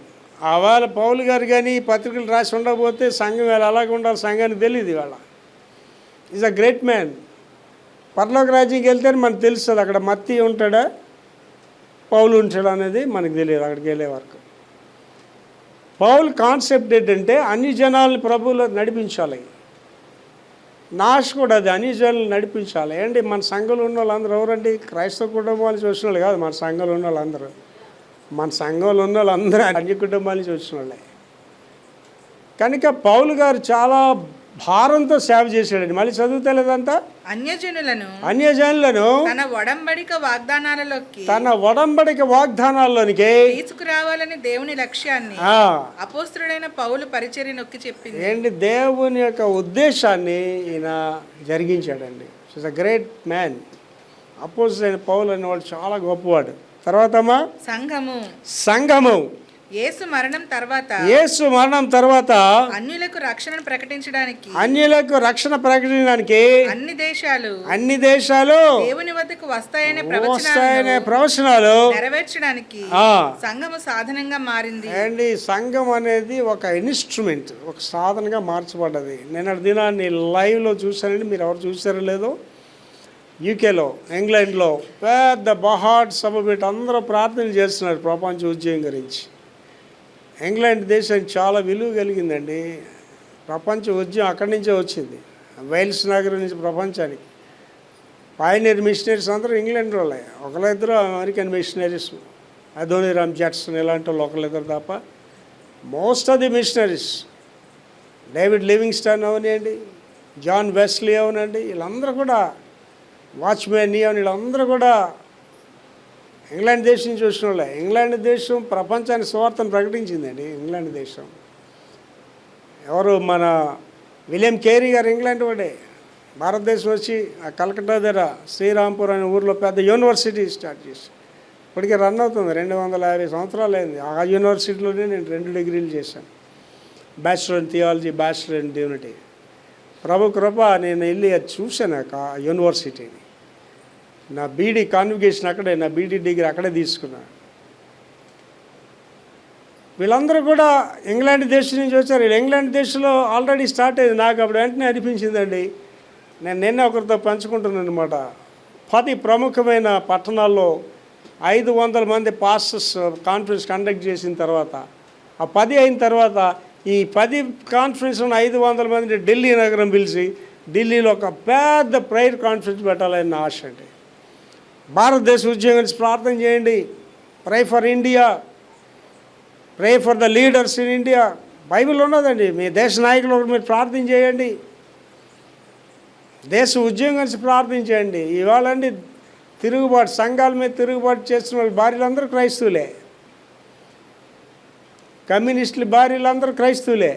ఆవేళ పౌలు గారు కానీ ఈ పత్రికలు రాసి ఉండకపోతే సంఘం వేళ అలాగే ఉండాలి, సంఘానికి తెలియదు ఇవాళ. Is a great man. పరలోక రాజ్యంకి వెళ్తే మనకు తెలుస్తుంది అక్కడ మత్తయి ఉంటాడా పౌలు ఉంటాడా అనేది మనకు తెలియదు అక్కడికి వెళ్ళే వరకు. పౌలు కాన్సెప్ట్ ఏంటంటే అన్ని జనాలను ప్రభువులో నడిపించాలి. నాశకుడు అది, అన్ని జనాలను నడిపించాలి. ఏంటి మన సంఘంలో ఉన్న వాళ్ళందరూ ఎవరండి? క్రైస్తవ కుటుంబాలు చూసిన వాళ్ళు కాదు మన సంఘంలో ఉన్న వాళ్ళందరూ. మన సంఘంలో ఉన్న వాళ్ళందరూ అన్య కుటుంబాల నుంచి వచ్చిన వాళ్ళే. కనుక పౌలు గారు చాలా భారంతో సేవ చేశాడండి. మళ్ళీ చదువుతలేదంతా. అన్యజనులను తన ఒడంబడిక వాగ్దానాల్లోనికి తీసుకురావాలని దేవుని లక్ష్యాన్ని అపోస్తలుడైన పౌలు పరిచర్య నొక్కి చెప్పింది. ఏంటి దేవుని యొక్క ఉద్దేశాన్ని ఈయన జరిగించాడండి. Is a great man. అపోస్తలుడైన పౌలు అనేవాడు చాలా గొప్పవాడు. తర్వాత సంఘము యేసు మరణం తర్వాత అన్యులకు రక్షణ ప్రకటించడానికి అన్ని దేశాలు దేవుని వద్దకు వస్తాయనే ప్రవచనాలు నెరవేర్చడానికి సంఘము సాధనంగా మారింది. అండ్ ఈ సంఘం అనేది ఒక ఇన్స్ట్రుమెంట్, ఒక సాధనగా మార్చబడ్డది. నేను దినాన్ని లైవ్లో చూశానండి. మీరు ఎవరు చూసారో లేదో, యూకేలో, ఇంగ్లాండ్లో పెద్ద బహాడ్ సభ పెట్టి అందరూ ప్రార్థనలు చేస్తున్నారు ప్రపంచ ఉద్యోగం గురించి. ఇంగ్లాండ్ దేశం చాలా విలువ కలిగిందండి. ప్రపంచ ఉద్యమం అక్కడి నుంచే వచ్చింది, వైల్స్ నగరం నుంచి ప్రపంచానికి. పైనీర్ మిషనరీస్ అందరూ ఇంగ్లాండ్ వాళ్ళే, ఒకళ్ళిద్దరు అమెరికన్ మిషనరీస్, అదోనిరామ్ జాక్సన్ ఇలాంటి వాళ్ళు ఒకళ్ళిద్దరు తప్ప. Most of the missionaries, David Livingstone అవనండి, జాన్ వెస్లీ అవనండి, వీళ్ళందరూ కూడా, వాచ్మెన్ అవని, వీళ్ళందరూ కూడా ఇంగ్లాండ్ దేశం నుంచి వచ్చిన వాళ్ళే. ఇంగ్లాండ్ దేశం ప్రపంచానికి సువార్తను ప్రకటించిందండి. ఇంగ్లాండ్ దేశం ఎవరు, మన విలియం కేరీ గారు ఇంగ్లాండ్ వాడే. భారతదేశం వచ్చి ఆ కలకట్టా దగ్గర శ్రీరాంపూర్ అనే ఊర్లో పెద్ద యూనివర్సిటీ స్టార్ట్ చేసి ఇప్పటికీ రన్ అవుతుంది. 250 సంవత్సరాలు అయింది. ఆ యూనివర్సిటీలోనే నేను 2 డిగ్రీలు చేశాను, bachelor in theology, bachelor in divinity. ప్రభు కృప, నేను వెళ్ళి అది చూశాను ఆ యూనివర్సిటీని. నా బీడీ కాన్వికేషన్ అక్కడే, నా బీడీ డిగ్రీ అక్కడే తీసుకున్నా. వీళ్ళందరూ కూడా ఇంగ్లాండ్ దేశం నుంచి వచ్చారు. వీళ్ళు ఇంగ్లాండ్ దేశంలో ఆల్రెడీ స్టార్ట్ అయింది. నాకు అప్పుడు వెంటనే అనిపించిందండి, నేను నిన్న ఒకరితో పంచుకుంటున్నాను అనమాట. 10 ప్రముఖమైన పట్టణాల్లో 500 మంది పాస్టర్స్ కాన్ఫరెన్స్ కండక్ట్ చేసిన తర్వాత, ఆ 10 అయిన తర్వాత ఈ 10 కాన్ఫరెన్స్లో 500 మంది ఢిల్లీ నగరం పిలిచి ఢిల్లీలో ఒక పెద్ద ప్రేయర్ కాన్ఫరెన్స్ పెట్టాలని నా ఆశ అండి. భారతదేశ ఉద్యోగం గురించి ప్రార్థన చేయండి. Pray for India, pray for the leaders in India. Bible ఉన్నదండి. మీ దేశ నాయకులు మీరు ప్రార్థన చేయండి. దేశ ఉద్యోగం గురించి ప్రార్థన చేయండి. ఇవాళ అండి తిరుగుబాటు, సంఘాల మీద తిరుగుబాటు చేస్తున్న వాళ్ళు భార్యలందరూ క్రైస్తవులే, కమ్యూనిస్టుల భార్యలందరూ క్రైస్తవులే.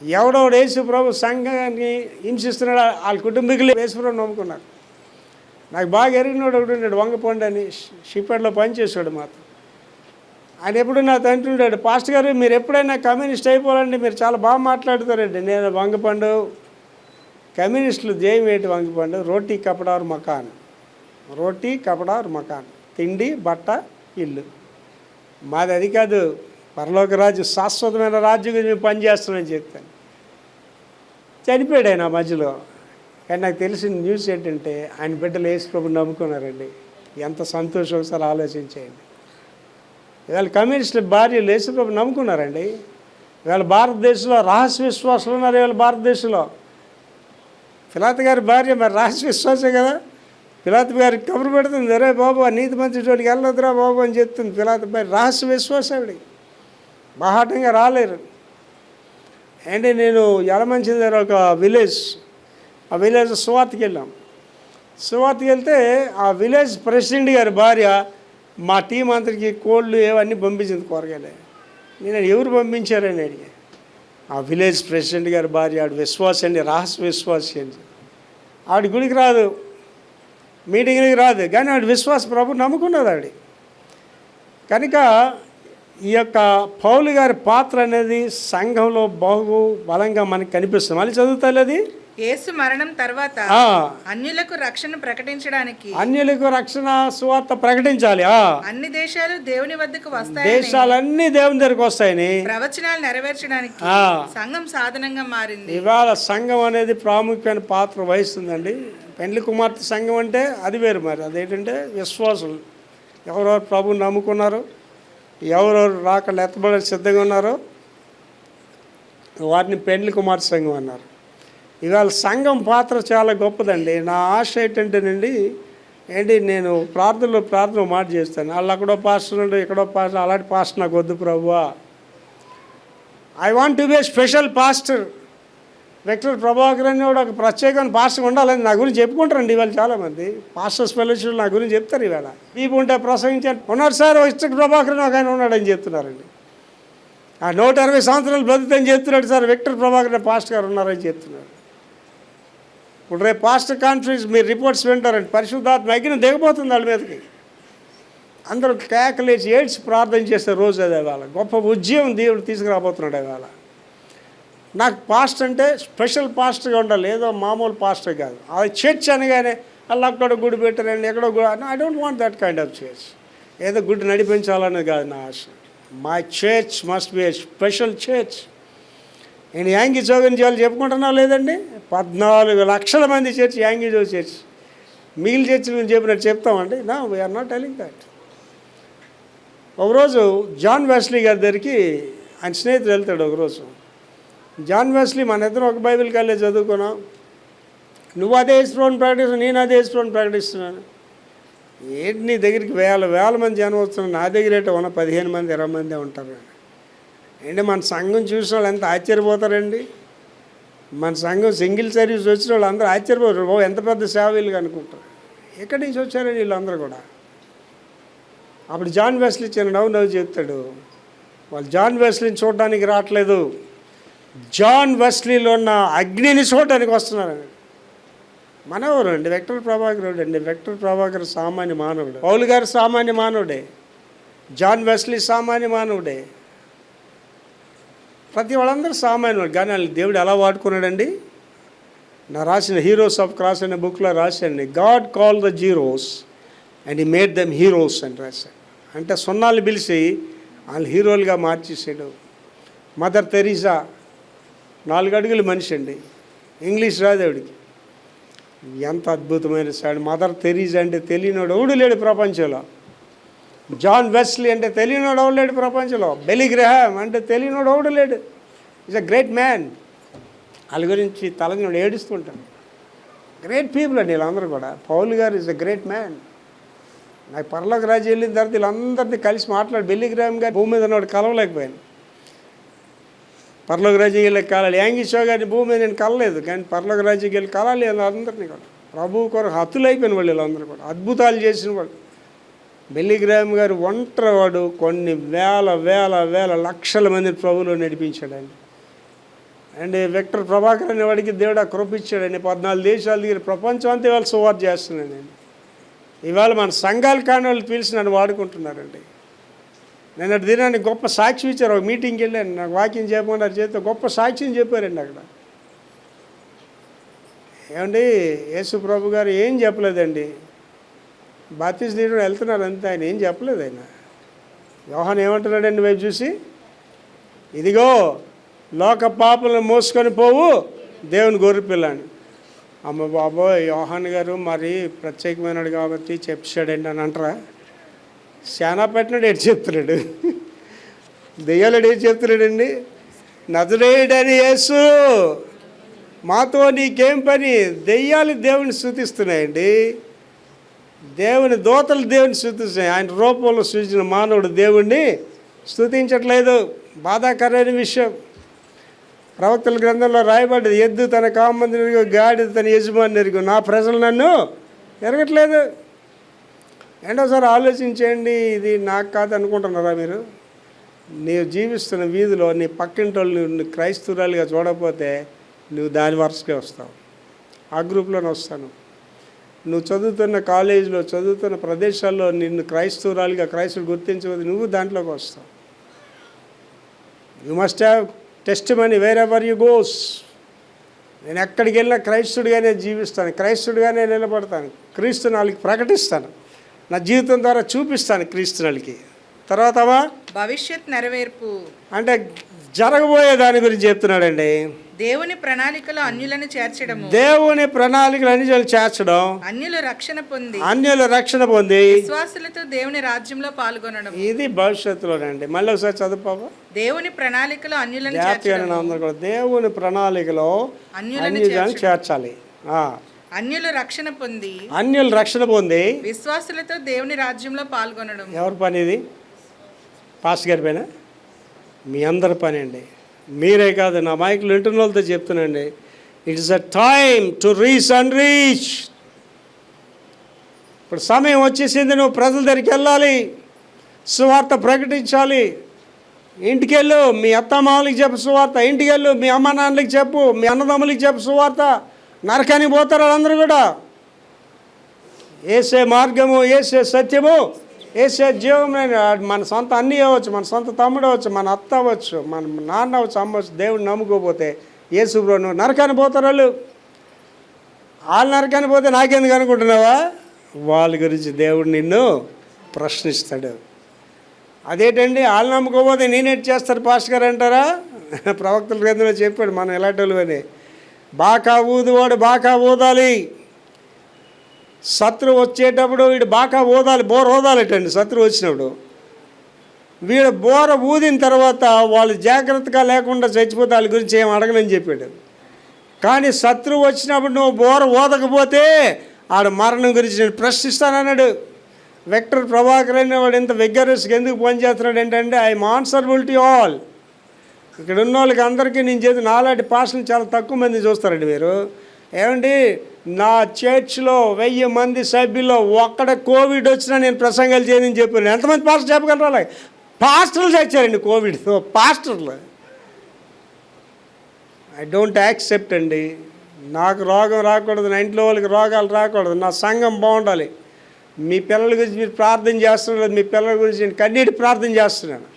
ఎవడో యేసు ప్రభు సంఘాన్ని హింసిస్తున్నాడు, వాళ్ళ కుటుంబీకులు యేసు ప్రభు నమ్ముకున్నారు. నాకు బాగా ఎరిగినోడు ఒకటి ఉన్నాడు, వంగపండు అని, షిప్యార్డ్లో పనిచేసాడు మాతో. ఆయన ఎప్పుడు నా తండ్రి ఉన్నాడు, పాస్టర్ గారు మీరు ఎప్పుడైనా కమ్యూనిస్ట్ అయిపోవాలండి, మీరు చాలా బాగా మాట్లాడుతారండి. నేను వంగపండు, కమ్యూనిస్టులు ధ్యేయం ఏంటి వంగపండు? రోటీ కపడారు మకాన్, రోటీ కపడారు మకాన్, తిండి బట్ట ఇల్లు. మాది అది కాదు, పరలోక రాజ్యం, శాశ్వతమైన రాజ్యం గురించి మేము పనిచేస్తామని చెప్తాను. చనిపోయాడు ఆయన మధ్యలో. కానీ నాకు తెలిసిన న్యూస్ ఏంటంటే ఆయన బిడ్డలు యేసు ప్రభుని నమ్ముకున్నారండి. ఎంత సంతోషం, ఒకసారి ఆలోచించేయండి. ఇవాళ కమ్యూనిస్టుల భార్యలు యేసు ప్రభుని నమ్ముకున్నారండి. ఇవాళ భారతదేశంలో రహస్య విశ్వాసాలు ఉన్నారు. ఇవాళ భారతదేశంలో పిలాతు గారి భార్య మరి రహస్య విశ్వాసే కదా. పిలాతు గారికి కబురు పెడుతుంది, అరే బాబు ఆ నీతి మంత్రి చోటికి వెళ్ళొద్దురా బాబు అని చెప్తుంది. పిలాతు భార్య రహస్య విశ్వాసం ఆవిడ, బాహాటంగా రాలేరు. అంటే నేను యలమంచి దగ్గర ఒక విలేజ్, ఆ విలేజ్ సువార్తకి వెళ్ళాం. సువార్తకి వెళ్తే ఆ విలేజ్ ప్రెసిడెంట్ గారి భార్య మా టీం అందరికి కోళ్ళు ఏవన్నీ పంపించింది, కూరగాయలే. నేను ఎవరు పంపించారని అడిగా. ఆ విలేజ్ ప్రెసిడెంట్ గారి భార్య, ఆవిడ విశ్వాసం అండి, రహస్య విశ్వాసి అండి. ఆవిడ గుడికి రాదు, మీటింగ్కి రాదు, కానీ ఆవిడ విశ్వాస ప్రభు నమ్ముకున్నది ఆవిడ. కనుక ఈ యొక్క పౌలు గారి పాత్ర అనేది సంఘంలో బహు బలంగా మనకు కనిపిస్తుంది. మళ్ళీ చదువుతాయి అది, యేసు మరణం తర్వాత అన్యులకు రక్షణ ప్రకటించడానికి, అన్యులకు రక్షణ సువార్త ప్రకటించాలి. అన్ని దేశాలు దేవుని వద్దకు వస్తాయి, దేశాలన్నీ దేవుని దగ్గరకు వస్తాయని ప్రవచనాలు నెరవేర్చడానికి సంఘం సాధనంగా మారింది. ఇవాళ సంఘం అనేది ప్రాముఖ్యమైన పాత్ర వహిస్తుందండి. పెండ్లి కుమార్తె సంఘం అంటే అది వేరు. మరి అదేంటంటే విశ్వాసులు ఎవరెవరు ప్రభువుని నమ్ముకున్నారు, ఎవరెవరు రాకళ్ళు ఎత్తబడి సిద్ధంగా ఉన్నారో వారిని పెండ్లి కుమార్తె సంఘం అన్నారు. ఇవాళ సంఘం పాత్ర చాలా గొప్పదండి. నా ఆశ ఏంటంటేనండి, నేను ప్రార్థన మాట చేస్తాను. వాళ్ళు అక్కడో పాస్టర్ ఉండే, ఇక్కడో పాస్టర్, అలాంటి పాస్టర్ నాకు వద్దు ప్రభువా. I want to be a special pastor Victor Prabhakar అని కూడా ఒక ప్రత్యేకమైన పాస్టర్ ఉండాలని నా గురించి చెప్పుకుంటారండి ఇవాళ చాలామంది పాస్టర్స్ ఫెలోషిప్ నా గురించి చెప్తారు ఇవాళ దీపు ఉంటే ప్రసంగించాను ఉన్నారు సార్ విక్టర్ ప్రభాకర్ అని ఒక ఆయన ఉన్నాడని చెప్తున్నారండి. ఆ 160 సంవత్సరాలు బ్రతుకుతని చెప్తున్నాడు సార్ విక్టర్ ప్రభాకర్ అనే పాస్టర్ గారు ఉన్నారని చెప్తున్నారు. ఇప్పుడు రేపు పాస్టర్ కాన్ఫరెన్స్ మీరు రిపోర్ట్స్ వింటారండి, పరిశుద్ధాత్మ అగ్ని దిగబోతుంది వాళ్ళ మీదకి. అందరూ కేకలేసి ఏడ్చి ప్రార్థన చేసే రోజు అదే వేళ గొప్ప ఉద్యమం దేవుడు తీసుకురాబోతున్నాడు అవేళ. నాకు పాస్టర్ అంటే స్పెషల్ పాస్టర్గా ఉండాలి, ఏదో మామూలు పాస్టర్ కాదు. అది చర్చ్ అనగానే అలా అక్కడ గుడి పెట్టారండి ఎక్కడో గుడి, I don't want that kind of church. ఏదో గుడి నడిపించాలనేది కాదు నా ఆశ. My church must be a special church. నేను యాంగి జోగన్ చేయాలి చెప్పుకుంటున్నా లేదండి, 14 లక్షల మంది చర్చ్ యాంగి జో చర్చ్. మిగిలిన చర్చ్ మేము చెప్పినట్టు చెప్తామండి. నా వీఆర్ నాట్ టెలింగ్ దట్. ఒకరోజు జాన్ వెస్లీ గారి దగ్గరికి ఆయన స్నేహితుడు వెళ్తాడు. ఒకరోజు జాన్ వెస్లీ మన ఇద్దరం ఒక బైబిల్ కాలేజ్ చదువుకున్నాం, నువ్వు అదే యేసుప్రభువుని ప్రకటిస్తున్నావు, నేను అదే యేసుప్రభువుని ప్రకటిస్తున్నాను. ఏంటి నీ దగ్గరికి వేల మంది జనం వస్తున్నారు, నా దగ్గర ఏంటో ఉన్న 15 మంది 20 మందే ఉంటారు. ఏంటి మన సంఘం చూసిన వాళ్ళు ఎంత ఆశ్చర్యపోతారండి. మన సంఘం సింగిల్ సర్వీస్ వచ్చిన వాళ్ళు అందరూ ఆశ్చర్యపోతారు, ఓ ఎంత పెద్ద సేవలు అనుకుంటారు. ఎక్కడి నుంచి వచ్చారండి వీళ్ళందరూ కూడా. అప్పుడు జాన్ వెస్లీ చిన్న నవ్వు చెప్తాడు, వాళ్ళు జాన్ వెస్లీని చూడడానికి రావట్లేదు, జాన్ వెస్లీలో ఉన్న అగ్నిని చూడడానికి వస్తున్నారని. మనవరు అండి విక్టర్ ప్రభాకర్ అండి. విక్టర్ ప్రభాకర్ సామాన్య మానవుడు, పౌలు గారు సామాన్య మానవుడే, జాన్ వెస్లీ సామాన్య మానవుడే, ప్రతి వాళ్ళందరూ సామాన్యుడు. కానీ వాళ్ళు దేవుడు ఎలా వాడుకున్నాడండి. నా రాసిన హీరోస్ ఆఫ్ క్రాస్ అనే బుక్లో రాశానండి, God call the zeros and he made them heroes అని రాశాడు. అంటే సున్నాలు పిలిచి వాళ్ళు హీరోలుగా మార్చేసాడు. మదర్ తెరీసా 4 అడుగుల మనిషి అండి, ఇంగ్లీష్ రాదేవుడికి, ఎంత అద్భుతమైన సాడు. మదర్ తెరీసా అంటే తెలియనోడు ఎవడు లేడు ప్రపంచంలో. జాన్ వెస్లీ అంటే తెలియనోడు ఎవడు లేడు ప్రపంచంలో. బెల్లీ గ్రహాం అంటే తెలియనోడు ఎవడు లేడు. Is a great man. వాళ్ళ గురించి తలంగా ఏడుస్తుంటాను. గ్రేట్ పీపుల్ అండి వీళ్ళందరూ కూడా. పౌలు గారు ఈజ్ అ గ్రేట్ మ్యాన్. నాకు పరలోక రాజ్యం వెళ్ళిన తర్వాత వీళ్ళందరినీ కలిసి మాట్లాడి బెల్లీ గ్రహాం గారు భూమి మీద ఉన్నవాడు కలవలేకపోయాను. పరలోక రాజ్యం వెళ్ళి కలాలి. యాంగి షో గారిని భూమి మీద నేను కలలేదు, కానీ పరలోక రాజ్యం వెళ్ళి కలాలి అందరినీ కూడా. ప్రభువు కొరకు హతులైపోయిన వాళ్ళు వీళ్ళందరూ కూడా, అద్భుతాలు చేసిన వాళ్ళు. బెల్లీ గ్రహాం గారు ఒంటరివాడు కొన్ని వేల లక్షల మందిని ప్రభువులో నడిపించాడండి. అండ్ విక్టర్ ప్రభాకర్ అనేవాడికి దేవుడు కృపించాడండి. 14 దేశాలు దిగిన ప్రపంచం అంతా ఇవాళ సువార్త చేస్తున్నానండి. ఇవాళ మన సంఘాలు కాని వాళ్ళు పిలిచి నన్ను వాడుకుంటున్నారండి. నేను అటు దినాన్ని గొప్ప సాక్షి ఇచ్చారు. ఒక మీటింగ్కి వెళ్ళాను, నాకు వాక్యం చెప్పమన్నారు, చేస్తే గొప్ప సాక్ష్యం చెప్పారండి అక్కడ. ఏమండి యేసు ప్రభు గారు ఏం చెప్పలేదండి, బాప్తిస్మం తీయడం వెళ్తున్నారు అంతే, ఆయన ఏం చెప్పలేదు. ఆయన యోహాను ఏమంటున్నాడండి వైపు చూసి, ఇదిగో లోక పాపలను మోసుకొని పోవు దేవుని గొర్రెపిల్లని. అమ్మ బాబోయ్ యోహాను గారు మరి ప్రత్యేకమైనడు కాబట్టి చెప్పాడండి అని అంటారా? శానా పెట్టినాడు ఏడు చెప్తున్నాడు, దెయ్యాలు ఏడు చెప్తున్నాడండి. నజరేయుడని యేసు మాతో నీకేం పని. దెయ్యాలు దేవుని స్తుతిస్తున్నాయండి, దేవుని దూతలు దేవుని స్తుతిస్తున్నాయి. ఆయన రూపంలో సృజించిన మానవుడు దేవుణ్ణి స్తుతించట్లేదు. బాధాకరమైన విషయం. ప్రవక్తల గ్రంథంలో రాయబడ్డది, ఎద్దు తన కామందిని ఎరుగు, గాడిద తన యజమాని ఎరుగు, నా ప్రజలు నన్ను ఎరగట్లేదు. రెండోసారి ఆలోచించండి, ఇది నాకు కాదు అనుకుంటున్నారా మీరు? నీవు జీవిస్తున్న వీధిలో నీ పక్కింటి వాళ్ళు క్రైస్తవురాలుగా చూడకపోతే నువ్వు దాని వరుసకే వస్తావు, ఆ గ్రూప్లోనే వస్తాను. నువ్వు చదువుతున్న కాలేజీలో చదువుతున్న ప్రదేశాల్లో నిన్ను క్రైస్తవురాలుగా క్రైస్తవుడు గుర్తించకపోతే నువ్వు దాంట్లోకి వస్తావు. You must have test money wear ever you goes. నేను ఎక్కడికి వెళ్ళినా క్రైస్తవుడిగానే జీవిస్తాను, క్రైస్తవుడిగానే నిలబడతాను, క్రీస్తు నాలుగు ప్రకటిస్తాను, నా జీవితం ద్వారా చూపిస్తాను క్రీస్తునాలకి. తర్వాత భవిష్యత్ నెరవేర్పు అంటే జరగబోయే దాని గురించి చెప్తున్నాడండి. దేవుని ప్రణాళికలో అన్యులను చేర్చడము, దేవుని ప్రణాళికలు అన్యులను చేర్చడం, అన్యుల రక్షణ పొంది విశ్వాసులతో దేవుని రాజ్యంలో పాల్గొనడం. ఇది భవిష్యత్తులోనండి. మళ్ళీ ఒకసారి చదువుకోవా. దేవుని ప్రణాళికలో అన్యులను కూడా దేవుని ప్రణాళికలో అన్యులను చేర్చాలి. అన్యులు రక్షణ పొంది విశ్వాసులతో దేవుని రాజ్యంలో పాల్గొనడం. ఎవరి పని ఇది? పాస్ గారి పైన? మీ అందరి పని అండి. మీరే కాదు, నా మైకులు వింటున్న వాళ్ళతో చెప్తున్నాండి, it is a time to reach and reach. ఇప్పుడు సమయం వచ్చేసింది, నువ్వు ప్రజల దగ్గరికి వెళ్ళాలి, సువార్త ప్రకటించాలి. ఇంటికి వెళ్ళు, మీ అత్తమామలకి చెప్పు సువార్త. ఇంటికి వెళ్ళు, మీ అమ్మ నాన్నలకి చెప్పు, మీ అన్నదమ్ములకి చెప్పు సువార్త. నరకానికి పోతారు వాళ్ళందరూ కూడా. ఏసే మార్గము, ఏసే సత్యము, ఏసే జీవం. మన సొంత అన్నీ అవ్వచ్చు, మన సొంత తమ్ముడు అవ్వచ్చు, మన అత్త అవ్వచ్చు, మన నాన్న అవ్వచ్చు, అమ్మ అవ్వచ్చు. దేవుడు నమ్ముకోపోతే యేసు బ్రో నువ్వు నరకానికి పోతారు వాళ్ళు నరకానికి పోతే నాకెందుకు అనుకుంటున్నావా? వాళ్ళ గురించి దేవుడు నిన్ను ప్రశ్నిస్తాడు. అదేంటండి వాళ్ళు నమ్ముకోపోతే నేనేటి చేస్తారు పాస్టర్ గారు అంటారా? ప్రవక్తల గ్రంథంలో చెప్పాడు మనం ఎలాంటి వాళ్ళు అని. బాకా ఊదువాడు బాకా ఊదాలి. శత్రువు వచ్చేటప్పుడు వీడు బాకా ఊదాలి, బోర ఊదాలటండి. శత్రువు వచ్చినప్పుడు వీడు బోర ఊదిన తర్వాత వాళ్ళు జాగ్రత్తగా లేకుండా చచ్చిపోతే వాళ్ళ గురించి ఏం అడగనని చెప్పాడు. కానీ శత్రువు వచ్చినప్పుడు నువ్వు బోర ఊదకపోతే ఆడ మరణం గురించి నేను ప్రశ్నిస్తానన్నాడు. విక్టర్ ప్రభాకర్ అనేవాడు ఇంత విగ్గరస్గా ఎందుకు పనిచేస్తున్నాడు ఏంటంటే ఐఎమ్ ఆన్సరబుల్ టు ఆల్. ఇక్కడ ఉన్న వాళ్ళకి అందరికీ నేను చేసి నాలాంటి పాస్టర్లు చాలా తక్కువ మంది చూస్తారండి మీరు. ఏమండి, నా చర్చ్లో 1000 మంది సభ్యుల్లో ఒక్కడ కోవిడ్ వచ్చినా నేను ప్రసంగాలు చేయని చెప్పాను. ఎంతమంది పాస్టర్ చెప్పగలరా? పాస్టర్లు చచ్చారండి కోవిడ్తో, పాస్టర్లు. ఐ డోంట్ యాక్సెప్ట్ అండి. నాకు రోగం రాకూడదు, నా ఇంట్లో వాళ్ళకి రోగాలు రాకూడదు, నా సంఘం బాగుండాలి. మీ పిల్లల గురించి మీరు ప్రార్థన చేస్తున్నారు, మీ పిల్లల గురించి నేను కన్నీటి ప్రార్థన చేస్తున్నాను.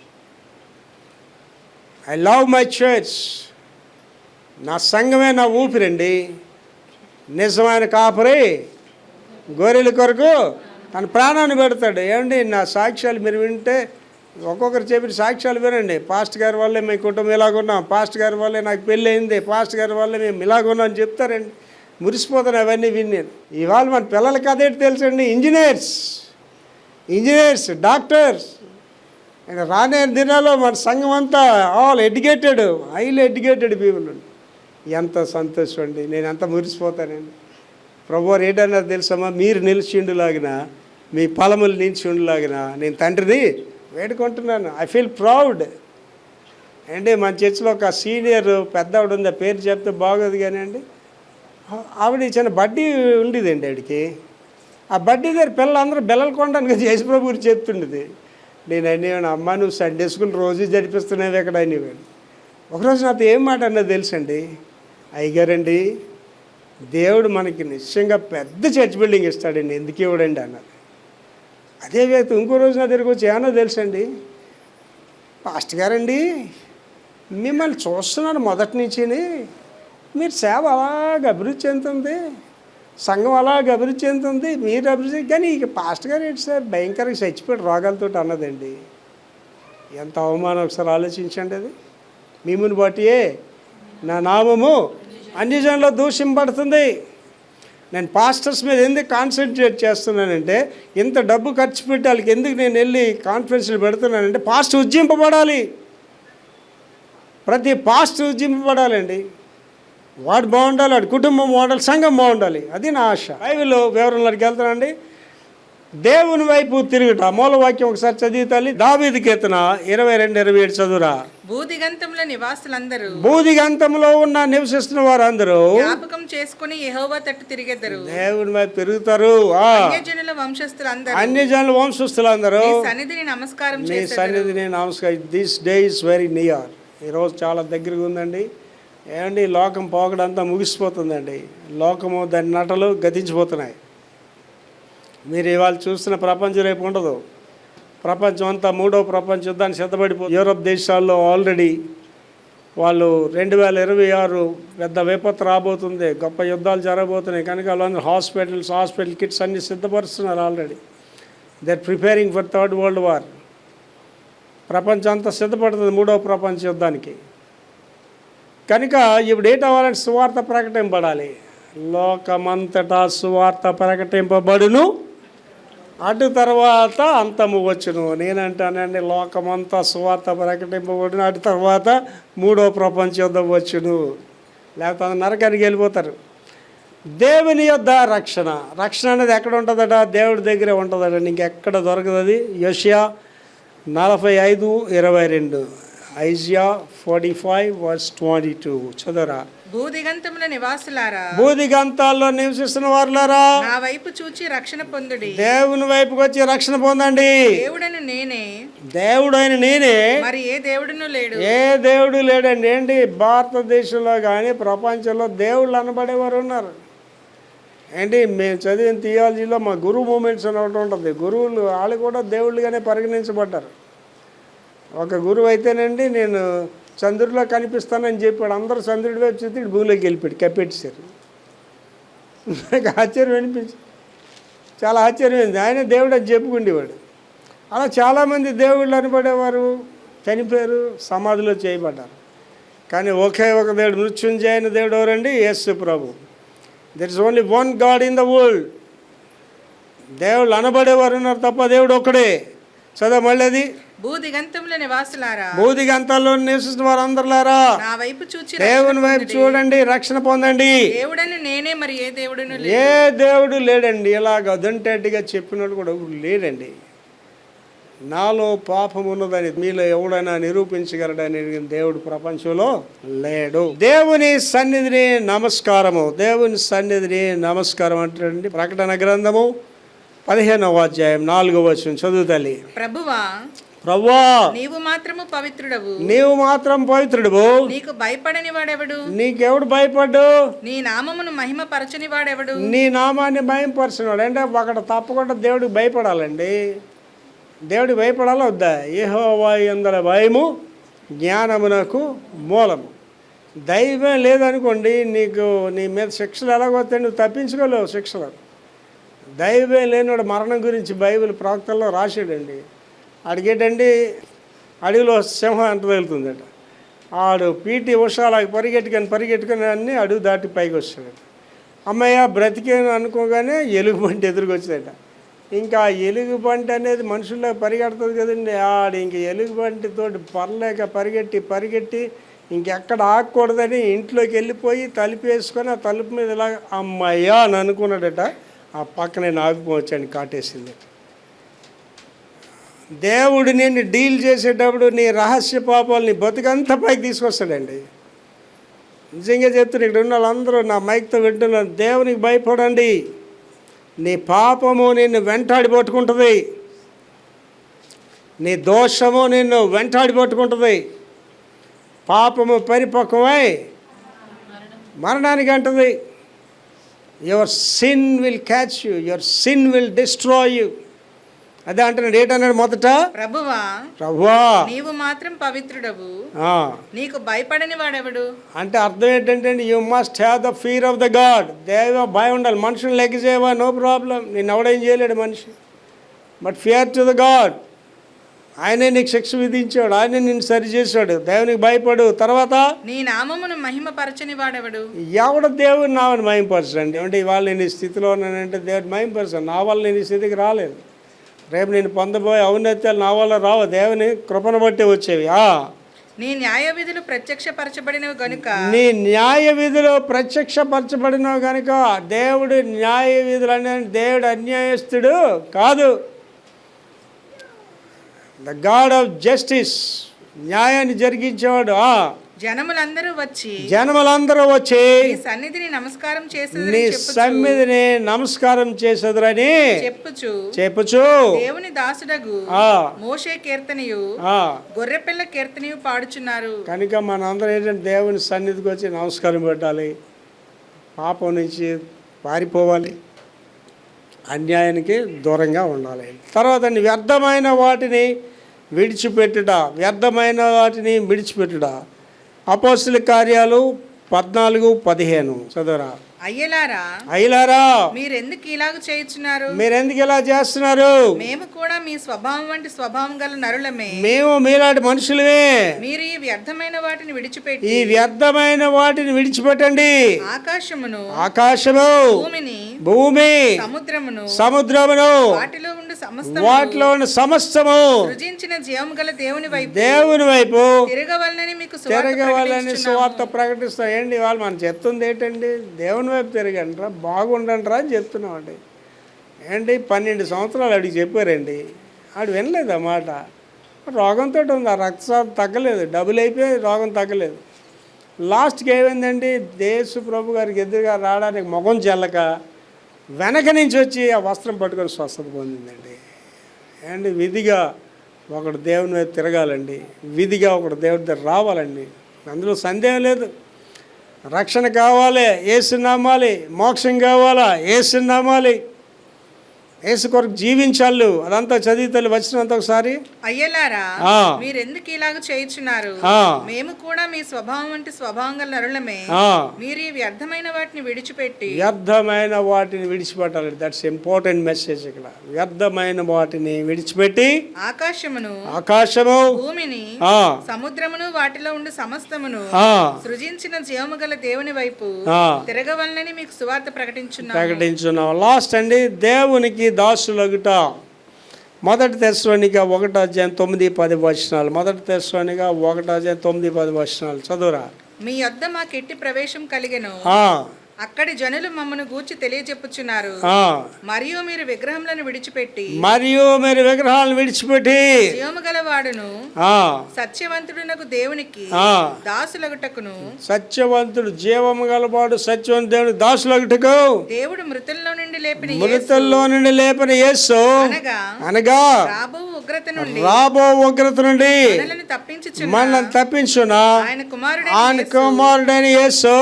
I love my church. నా సంఘమే నా ఊపిరండి. నిజమైన కాపరి గొర్రెల కొరకు తన ప్రాణాన్ని పెడతాడు. ఏమండి, నా సాక్ష్యాలు మీరు వింటే ఒక్కొక్కరు చెప్పిన సాక్ష్యాలు వినండి. పాస్టర్ గారి వల్లే మేము కుటుంబం ఇలాగున్నాం, పాస్టర్ గారి వల్లే నాకు పెళ్ళి అయింది, పాస్టర్ గారి వల్లే మేము ఇలాగున్నాం అని చెప్తారండి. మురిసిపోతాను అవన్నీ విని. ఇవాళ మన పిల్లలకి అదేంటి తెలుసండి, ఇంజనీర్స్, డాక్టర్స్. రానే దినాల్లో మన సంఘం అంతా all educated, highly educated people. ఎంత సంతోషం అండి, నేను ఎంత మురిసిపోతానండి. ప్రభువారు ఏంటన్నారు తెలుసమ్మా, మీరు నిలిచిండులాగిన, మీ పొలములు నిలిచిండులాగిన నేను తండ్రిని వేడుకుంటున్నాను. I feel proud. అండి మన చర్చిలో ఒక సీనియర్ పెద్ద ఆవిడ ఉంది, ఆ పేరు చెప్తే బాగోదు కానీ అండి, ఆవిడ చిన్న బడ్డీ ఉండేదండి ఆవిడకి. ఆ బడ్డీ దగ్గర పిల్లలందరూ బెల్లలు కొనడానికి యేసుప్రభు గురించి చెప్తుండేది. నేను అనేవాడు, అమ్మ నువ్వు సండే స్కూల్ రోజు జరిపిస్తున్నావు ఎక్కడ అనేవాడు. ఒకరోజు నాతో ఏం మాట అన్నది తెలుసండి, అయ్యగారండి దేవుడు మనకి నిశ్చయంగా పెద్ద చర్చ్ బిల్డింగ్ ఇస్తాడండి, ఎందుకు ఇవ్వడండి అన్నారు. అదే వ్యక్తి ఇంకో రోజు నా దగ్గరికి వచ్చి ఏమన్నా తెలుసండి, పాస్టర్ గారండి మిమ్మల్ని చూస్తున్నాను మొదటి నుంచి, మీరు సేవ అలాగ అభివృద్ధి చెందుతుంది, సంఘం అలాగ అభివృద్ధి చెందుతుంది, మీరు అభివృద్ధి, కానీ ఇక పాస్టర్ గారు ఏంటి సార్ భయంకరంగా చచ్చిపోయాడు రోగాలతో అన్నదండి. ఎంత అవమానం ఒకసారి ఆలోచించండి. అది మిమ్మల్ని బట్టియే నా నామము అన్ని జనుల్లో దూషింపబడుతుంది. నేను పాస్టర్స్ మీద ఎందుకు కాన్సన్ట్రేట్ చేస్తున్నానంటే, ఇంత డబ్బు ఖర్చు పెట్టి వాళ్ళకి ఎందుకు నేను వెళ్ళి కాన్ఫరెన్స్లు పెడుతున్నానంటే, పాస్టర్ ఉజ్జింపబడాలి. ప్రతి పాస్టర్ ఉజ్జింపబడాలండి. వాడు బాగుండాలి, వాడి కుటుంబం బాగుండాలి, సంఘం బాగుండాలి. అది నా ఆశ. బైబిల్ వివరణలోకి వెళ్తానండి. దేవుని వైపు తిరుగుట మూలవాక్యం ఒకసారి చదివి తల్లి. దావీదు కీర్తన 22:27 చదువురా. భూదిగంతంలో ఉన్న నివసిస్తున్న వారందరూ జ్ఞాపకం చేసుకుని యెహోవా తట్టు తిరిగెదరు. దేవుని వైపు తిరుగుతారు. అన్యజనుల వంశస్థులందరూ నీ సన్నిధిని నమస్కారం. This day is very near. ఈరోజు చాలా దగ్గరగా ఉందండి. ఏమండి, లోకం పోకడంతా ముగిసిపోతుందండి. లోకము దాని నటలు గతించిపోతున్నాయి. మీరు ఇవాళ చూస్తున్న ప్రపంచం రేపు ఉండదు. ప్రపంచం అంతా 3వ ప్రపంచ యుద్ధానికి సిద్ధపడిపోతుంది. యూరోప్ దేశాల్లో ఆల్రెడీ వాళ్ళు 2026 పెద్ద విపత్తు రాబోతుంది, గొప్ప యుద్ధాలు జరగబోతున్నాయి. కనుక వాళ్ళందరూ హాస్పిటల్ కిట్స్ అన్నీ సిద్ధపరుస్తున్నారు. Already they are preparing for 3rd World War. ప్రపంచం అంతా సిద్ధపడుతుంది 3వ ప్రపంచ యుద్ధానికి. కనుక ఇప్పుడు ఏంటవ్వాలంటే సువార్త ప్రకటింపబడాలి. లోకమంతటా సువార్త ప్రకటింపబడును, అటు తర్వాత అంతము వచ్చును. నేనంటానండి, లోకమంతా సువార్త ప్రకటింపబడును, అటు తర్వాత 3వ ప్రపంచ యుద్ధం వచ్చును. లేకపోతే నరకానికి వెళ్ళిపోతారు. దేవుని యొద్ద రక్షణ అనేది ఎక్కడ ఉంటుందట? దేవుడి దగ్గరే ఉంటుందట, ఇంకెక్కడ దొరకదు. అది యెషయా 45:22, ఐజియా 45:22 చదవరా. భూదిగంతముల నివాసులారా, భూదిగంతాల్లో నివసిస్తున్న వారులారా, నా వైపు చూచి రక్షణ పొందుడి. దేవుని వైపుకి వచ్చి రక్షణ పొందండి. దేవుడను నేనే, దేవుడైన నేనే, మరి ఏ దేవుడును లేడు. ఏ దేవుడు లేడండి. ఏంటి, భారతదేశంలో కానీ ప్రపంచంలో దేవుళ్ళు అనబడేవారు ఉన్నారు. ఏంటి, మేము చదివిన థియాలజీలో మా గురువు మూమెంట్స్ అని ఒకటి ఉంటుంది. గురువులు వాళ్ళు కూడా దేవుళ్ళుగానే పరిగణించబడ్డారు. ఒక గురువు అయితేనండి, నేను చంద్రుడిలో కనిపిస్తానని చెప్పాడు. అందరూ చంద్రుడి వైపు చూస్తే భూమిలోకి వెళ్ళిపోయాడు, కప్పెట్టేశారు. నాకు ఆశ్చర్యం అనిపించి, చాలా ఆశ్చర్యమైంది. ఆయన దేవుడు అని చెప్పుకుండేవాడు. అలా చాలామంది దేవుళ్ళు అనబడేవారు చనిపోయారు, సమాధిలో చేయబడ్డారు. కానీ ఒకే ఒక దేవుడు, మృత్యుంజయన దేవుడు ఎవరండి? యేసు ప్రభు. There is only one God in the world. దేవుళ్ళు అనబడేవారు ఉన్నారు తప్ప దేవుడు ఒక్కడే. చదవ మళ్ళీ అది. భూదిగంతముల నివాసులారా, భూదిగంతాల్లో నివసిస్తున్న వారందరులారా, నా వైపు చూచి దేవుని వైపు చూడండి, రక్షణ పొందండి. దేవుడని నేనే, మరి ఏ దేవుడును లేడు. ఏ దేవుడు లేడండి. ఇలాగ అదంటేట్టుగా చెప్పినట్టు కూడా లేడండి. నాలో పాపం ఉన్నదని మీలో ఎవడైనా నిరూపించగలడని దేవుడు ప్రపంచంలో లేడు. దేవుని సన్నిధిని నమస్కారము, దేవుని సన్నిధిని నమస్కారం అంటాడండి. ప్రకటన గ్రంథము 15వ అధ్యాయం 4వ వచనం చదువు తల్లి. ప్రభువా, ప్రభువా, నీవు మాత్రము పవిత్రుడవు, నీవు మాత్రం పవిత్రుడువు, నీకు భయపడని వాడెవడు, నీకెవడు భయపడ్డు, నీ నామమును మహిమ పరచని వాడెవడు. నీ నామాన్ని భయపరచినాడు. అంటే అక్కడ తప్పకుండా దేవుడికి భయపడాలండి. దేవుడికి భయపడాలా వద్దా? యెహోవా యందల భయము జ్ఞానమునకు మూలము. దైవం లేదనుకోండి, నీకు నీ మీద శిక్షలు ఎలాగొస్తాయి, నువ్వు తప్పించుకోలేవు శిక్షలు. దైవం లేనివాడు మరణం గురించి బైబిల్ ప్రవక్తల్లో రాశాడండి. అడిగేటండి, అడవిలో సింహం ఎంత వెళ్తుందట, ఆడు పీటీ ఉషాలాగి పరిగెట్టుకొని అన్నీ అడుగు దాటి పైకి వస్తాడట. అమ్మయ్య బ్రతికేను అనుకోగానే ఎలుగుబంటి ఎదురుకొచ్చాడట. ఇంకా ఎలుగుబంటి అనేది మనుషుల్లో పరిగెడుతుంది కదండి. ఆడు ఇంక ఎలుగుబంటితో పరిగెట్టి ఇంకెక్కడ ఆగకూడదని ఇంట్లోకి వెళ్ళిపోయి తలుపు వేసుకొని ఆ తలుపు మీద ఇలా అమ్మయ్యా అని అనుకున్నాడట. ఆ పక్కనే నాగుపోవచ్చని కాటేసింది. దేవుడు నిన్ను డీల్ చేసేటప్పుడు నీ రహస్య పాపాలు నీ బతుకంతా పైకి తీసుకొస్తాడండి. నిజంగా చెప్తున్నా, ఇక్కడ ఉన్న వాళ్ళందరూ నా మైక్తో వింటున్నారు, దేవునికి భయపడండి. నీ పాపము నిన్ను వెంటాడి పట్టుకుంటుంది, నీ దోషము నిన్ను వెంటాడి పట్టుకుంటుంది. పాపము పరిపక్వమై మరణానికి అంటుంది. Your sin will catch you, your sin will destroy you. అదే అంటున్నాడు. ఏంటన్నాడు మొదట? ప్రభువా, నీవు మాత్రం పవిత్రుడవు, నీకు భయపడని వాడెవడు. అంటే అర్థం ఏంటంటే, you must have the fear of the God. దేవ భయం ఉండాలి. మనుషుని లెక్క చేయవా, నో ప్రాబ్లం, నేను ఎవడేం చేయలేడు మనిషి. But fear to the God. ఆయనే నీకు శిక్ష విధించాడు, ఆయనే నిన్ను సరి చేశాడు. దేవునికి భయపడు. తర్వాత, నీ నామమును మహిమపరచని వాడెవడు. ఎవడు దేవుని నామని మహిమపరచండి. అంటే ఇవాళ నేను ఈ స్థితిలో ఉన్నానంటే దేవుడు మహిమపరచాను. నా వల్ల నేను ఈ స్థితికి రాలేదు. రేపు నేను పొందబోయే ఔన్నత్యాలు నా వల్ల రావు, దేవుని కృపను బట్టి వచ్చేవి. నీ న్యాయ విధులు ప్రత్యక్షపరచబడినవి గనుక, నీ న్యాయ విధులు ప్రత్యక్షపరచబడినవి కనుక. దేవుడు న్యాయ విధులు అనే దేవుడు అన్యాయస్తుడు కాదు. ద గాడ్ ఆఫ్ జస్టిస్, న్యాయాన్ని జరిగించేవాడు. జనములందరూ వచ్చి నీ సన్నిధిని నమస్కారం చేసేదరని చెప్పుచు దేవుని దాసుడగు మోషే కీర్తనయు గొర్రెపిల్ల కీర్తనయు పాడుచున్నారు. కనుక మనందరం ఏంటంటే దేవుని సన్నిధికి వచ్చి నమస్కారం పెట్టాలి, పాపం నుంచి పారిపోవాలి, అన్యాయానికి దూరంగా ఉండాలి. తర్వాత వ్యర్థమైన వాటిని విడిచిపెట్టుట. అపోస్తలుల కార్యాలు 14:15 చదువురా. అయ్యలారా, మీరెందుకు ఇలాగ చేస్తున్నారు? మేము కూడా మీ స్వభావం వంటి స్వభావం గల నరులమే. మేము మీలాంటి మనుషులమే. మీరు ఈ వ్యర్థమైన వాటిని విడిచిపెట్టండి. ఆకాశము, భూమి, సముద్రమును, వాటిలో ఉన్న సమస్తము సృజించిన జీవము గల దేవుని వైపు తిరగవలనని సువార్త ప్రకటిస్తాం. ఏంటి వాళ్ళు మనం చెప్తుంది ఏంటండి? దేవుని వైపు తిరగండిరా, బాగుండండిరా అని చెప్తున్నామండి. ఏంటి 12 సంవత్సరాలు అడిగి చెప్పారండి, ఆడు వినలేదు ఆ మాట. రోగంతో ఉంది, ఆ రక్తసాతం తగ్గలేదు, డబ్బులు అయిపోయి రోగం తగ్గలేదు. లాస్ట్కి ఏమైందండి, దేశ ప్రభు గారికి ఎదురుగా రావడానికి ముఖం చెల్లక వెనక నుంచి వచ్చి ఆ వస్త్రం పట్టుకొని స్వస్థత పొందిందండి. అండ్ విధిగా ఒకడు దేవుని వైపు తిరగాలండి, విధిగా ఒకడు దేవుడి దగ్గర రావాలండి, అందులో సందేహం లేదు. రక్షణ కావాలి, యేసుని నమ్మాలి. మోక్షం కావాలా, యేసుని నమ్మాలి. యేసు కొరకు జీవించాలి. అదంతా చదివితే వచ్చినంత ఒకసారి. అయ్యలారా, మీరెందుకు ఇలాగ చేయుచున్నారు? మేము కూడా మీ స్వభావం వంటి స్వభావం గల నరులమే. మీరు ఈ వ్యర్థమైన వాటిని విడిచిపెట్టి. వ్యర్థమైన వాటిని విడిచిపెట్టాలి. దట్స్ ఇంపార్టెంట్ మెసేజ్ ఇక్కడ. వ్యర్థమైన వాటిని విడిచిపెట్టి ఆకాశము, భూమిని, సముద్రమును, వాటిలో ఉండి సమస్తమును సృజించిన జీవము గల దేవుని వైపు తిరగవలనని మీకు సువార్త ప్రకటించున్నాం. లాస్ట్ అండి, దేవునికి దాసులగుట. మొదటి తెస్సలోనిక 1:9-10 వచనాలు. మొదటి తెస్సలోనిక 1:9-10 వచనాలు చదువురా. మీ యొద్ద మాకు ఎట్టి ప్రవేశం కలిగెను, అక్కడి జనులు మమ్మను గూర్చి తెలియజెప్పుచున్నారు. మరియు మీరు విగ్రహములను విడిచిపెట్టి జీవము గలవాడును సత్యవంతుడునకు దేవునికి దాసులగుటకును. సత్యవంతుడు, జీవము గలవాడు, సత్యవంతుడు దేవునికి దాసులగుటకు దేవుడు మృతుల్లో నుండి లేపిన యేసు అనగా రాబో ఉగ్రత నుండి మనల్ని తప్పించునా ఆయన కుమారుడైన యేసు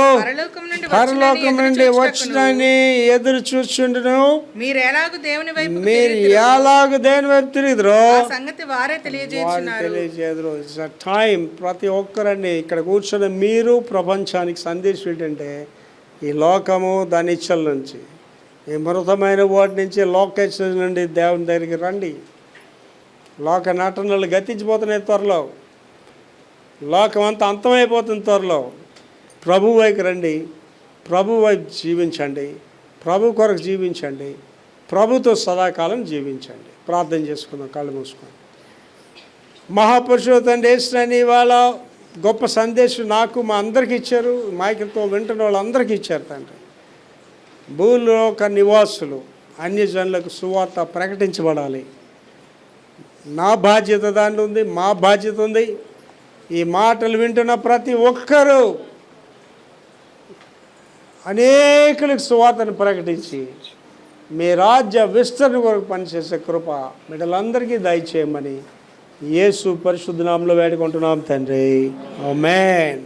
పరలోకం నుండి వచ్చునని ఎదురు చూచుండును. మీరు ఎలాగూ దేవుని వైపు తిరిగిద్రో సంగతి వారే తెలియజేదురు. టైం ప్రతి ఒక్కరండి ఇక్కడ కూర్చొని మీరు ప్రపంచానికి సందేశం ఏంటంటే, ఈ లోకము దాని ఇచ్చల నుంచి, ఈ మృతమైన వాటి నుంచి, లోకేశ నుండి దేవుని దగ్గరికి రండి. లోక నటనలు గతించిపోతున్నాయి త్వరలో, లోకం అంతా అంతమైపోతుంది త్వరలో. ప్రభు వైపు రండి, ప్రభు వైపు జీవించండి, ప్రభు కొరకు జీవించండి, ప్రభుతో సదాకాలం జీవించండి. ప్రార్థన చేసుకుందాం, కళ్ళు మూసుకొని. మహాపురుషుడు తండ్రి యేసుని ఇవాళ గొప్ప సందేశం నాకు మా అందరికీ ఇచ్చారు, మైకులతో వింటున్న వాళ్ళందరికీ ఇచ్చారు తండ్రి. భూలోక నివాసులు అన్యజనులకు సువార్త ప్రకటించబడాలి. నా బాధ్యత దాంట్లో ఉంది, మా బాధ్యత ఉంది. ఈ మాటలు వింటున్న ప్రతి ఒక్కరూ అనేకులకు సువార్తను ప్రకటించి మీ రాజ్య విస్తరణ కొరకు పనిచేసే కృప బిడ్డలందరికీ దయచేయమని యేసు పరిశుద్ధ నామములో వేడుకుంటున్నాం తండ్రి. ఆమేన్.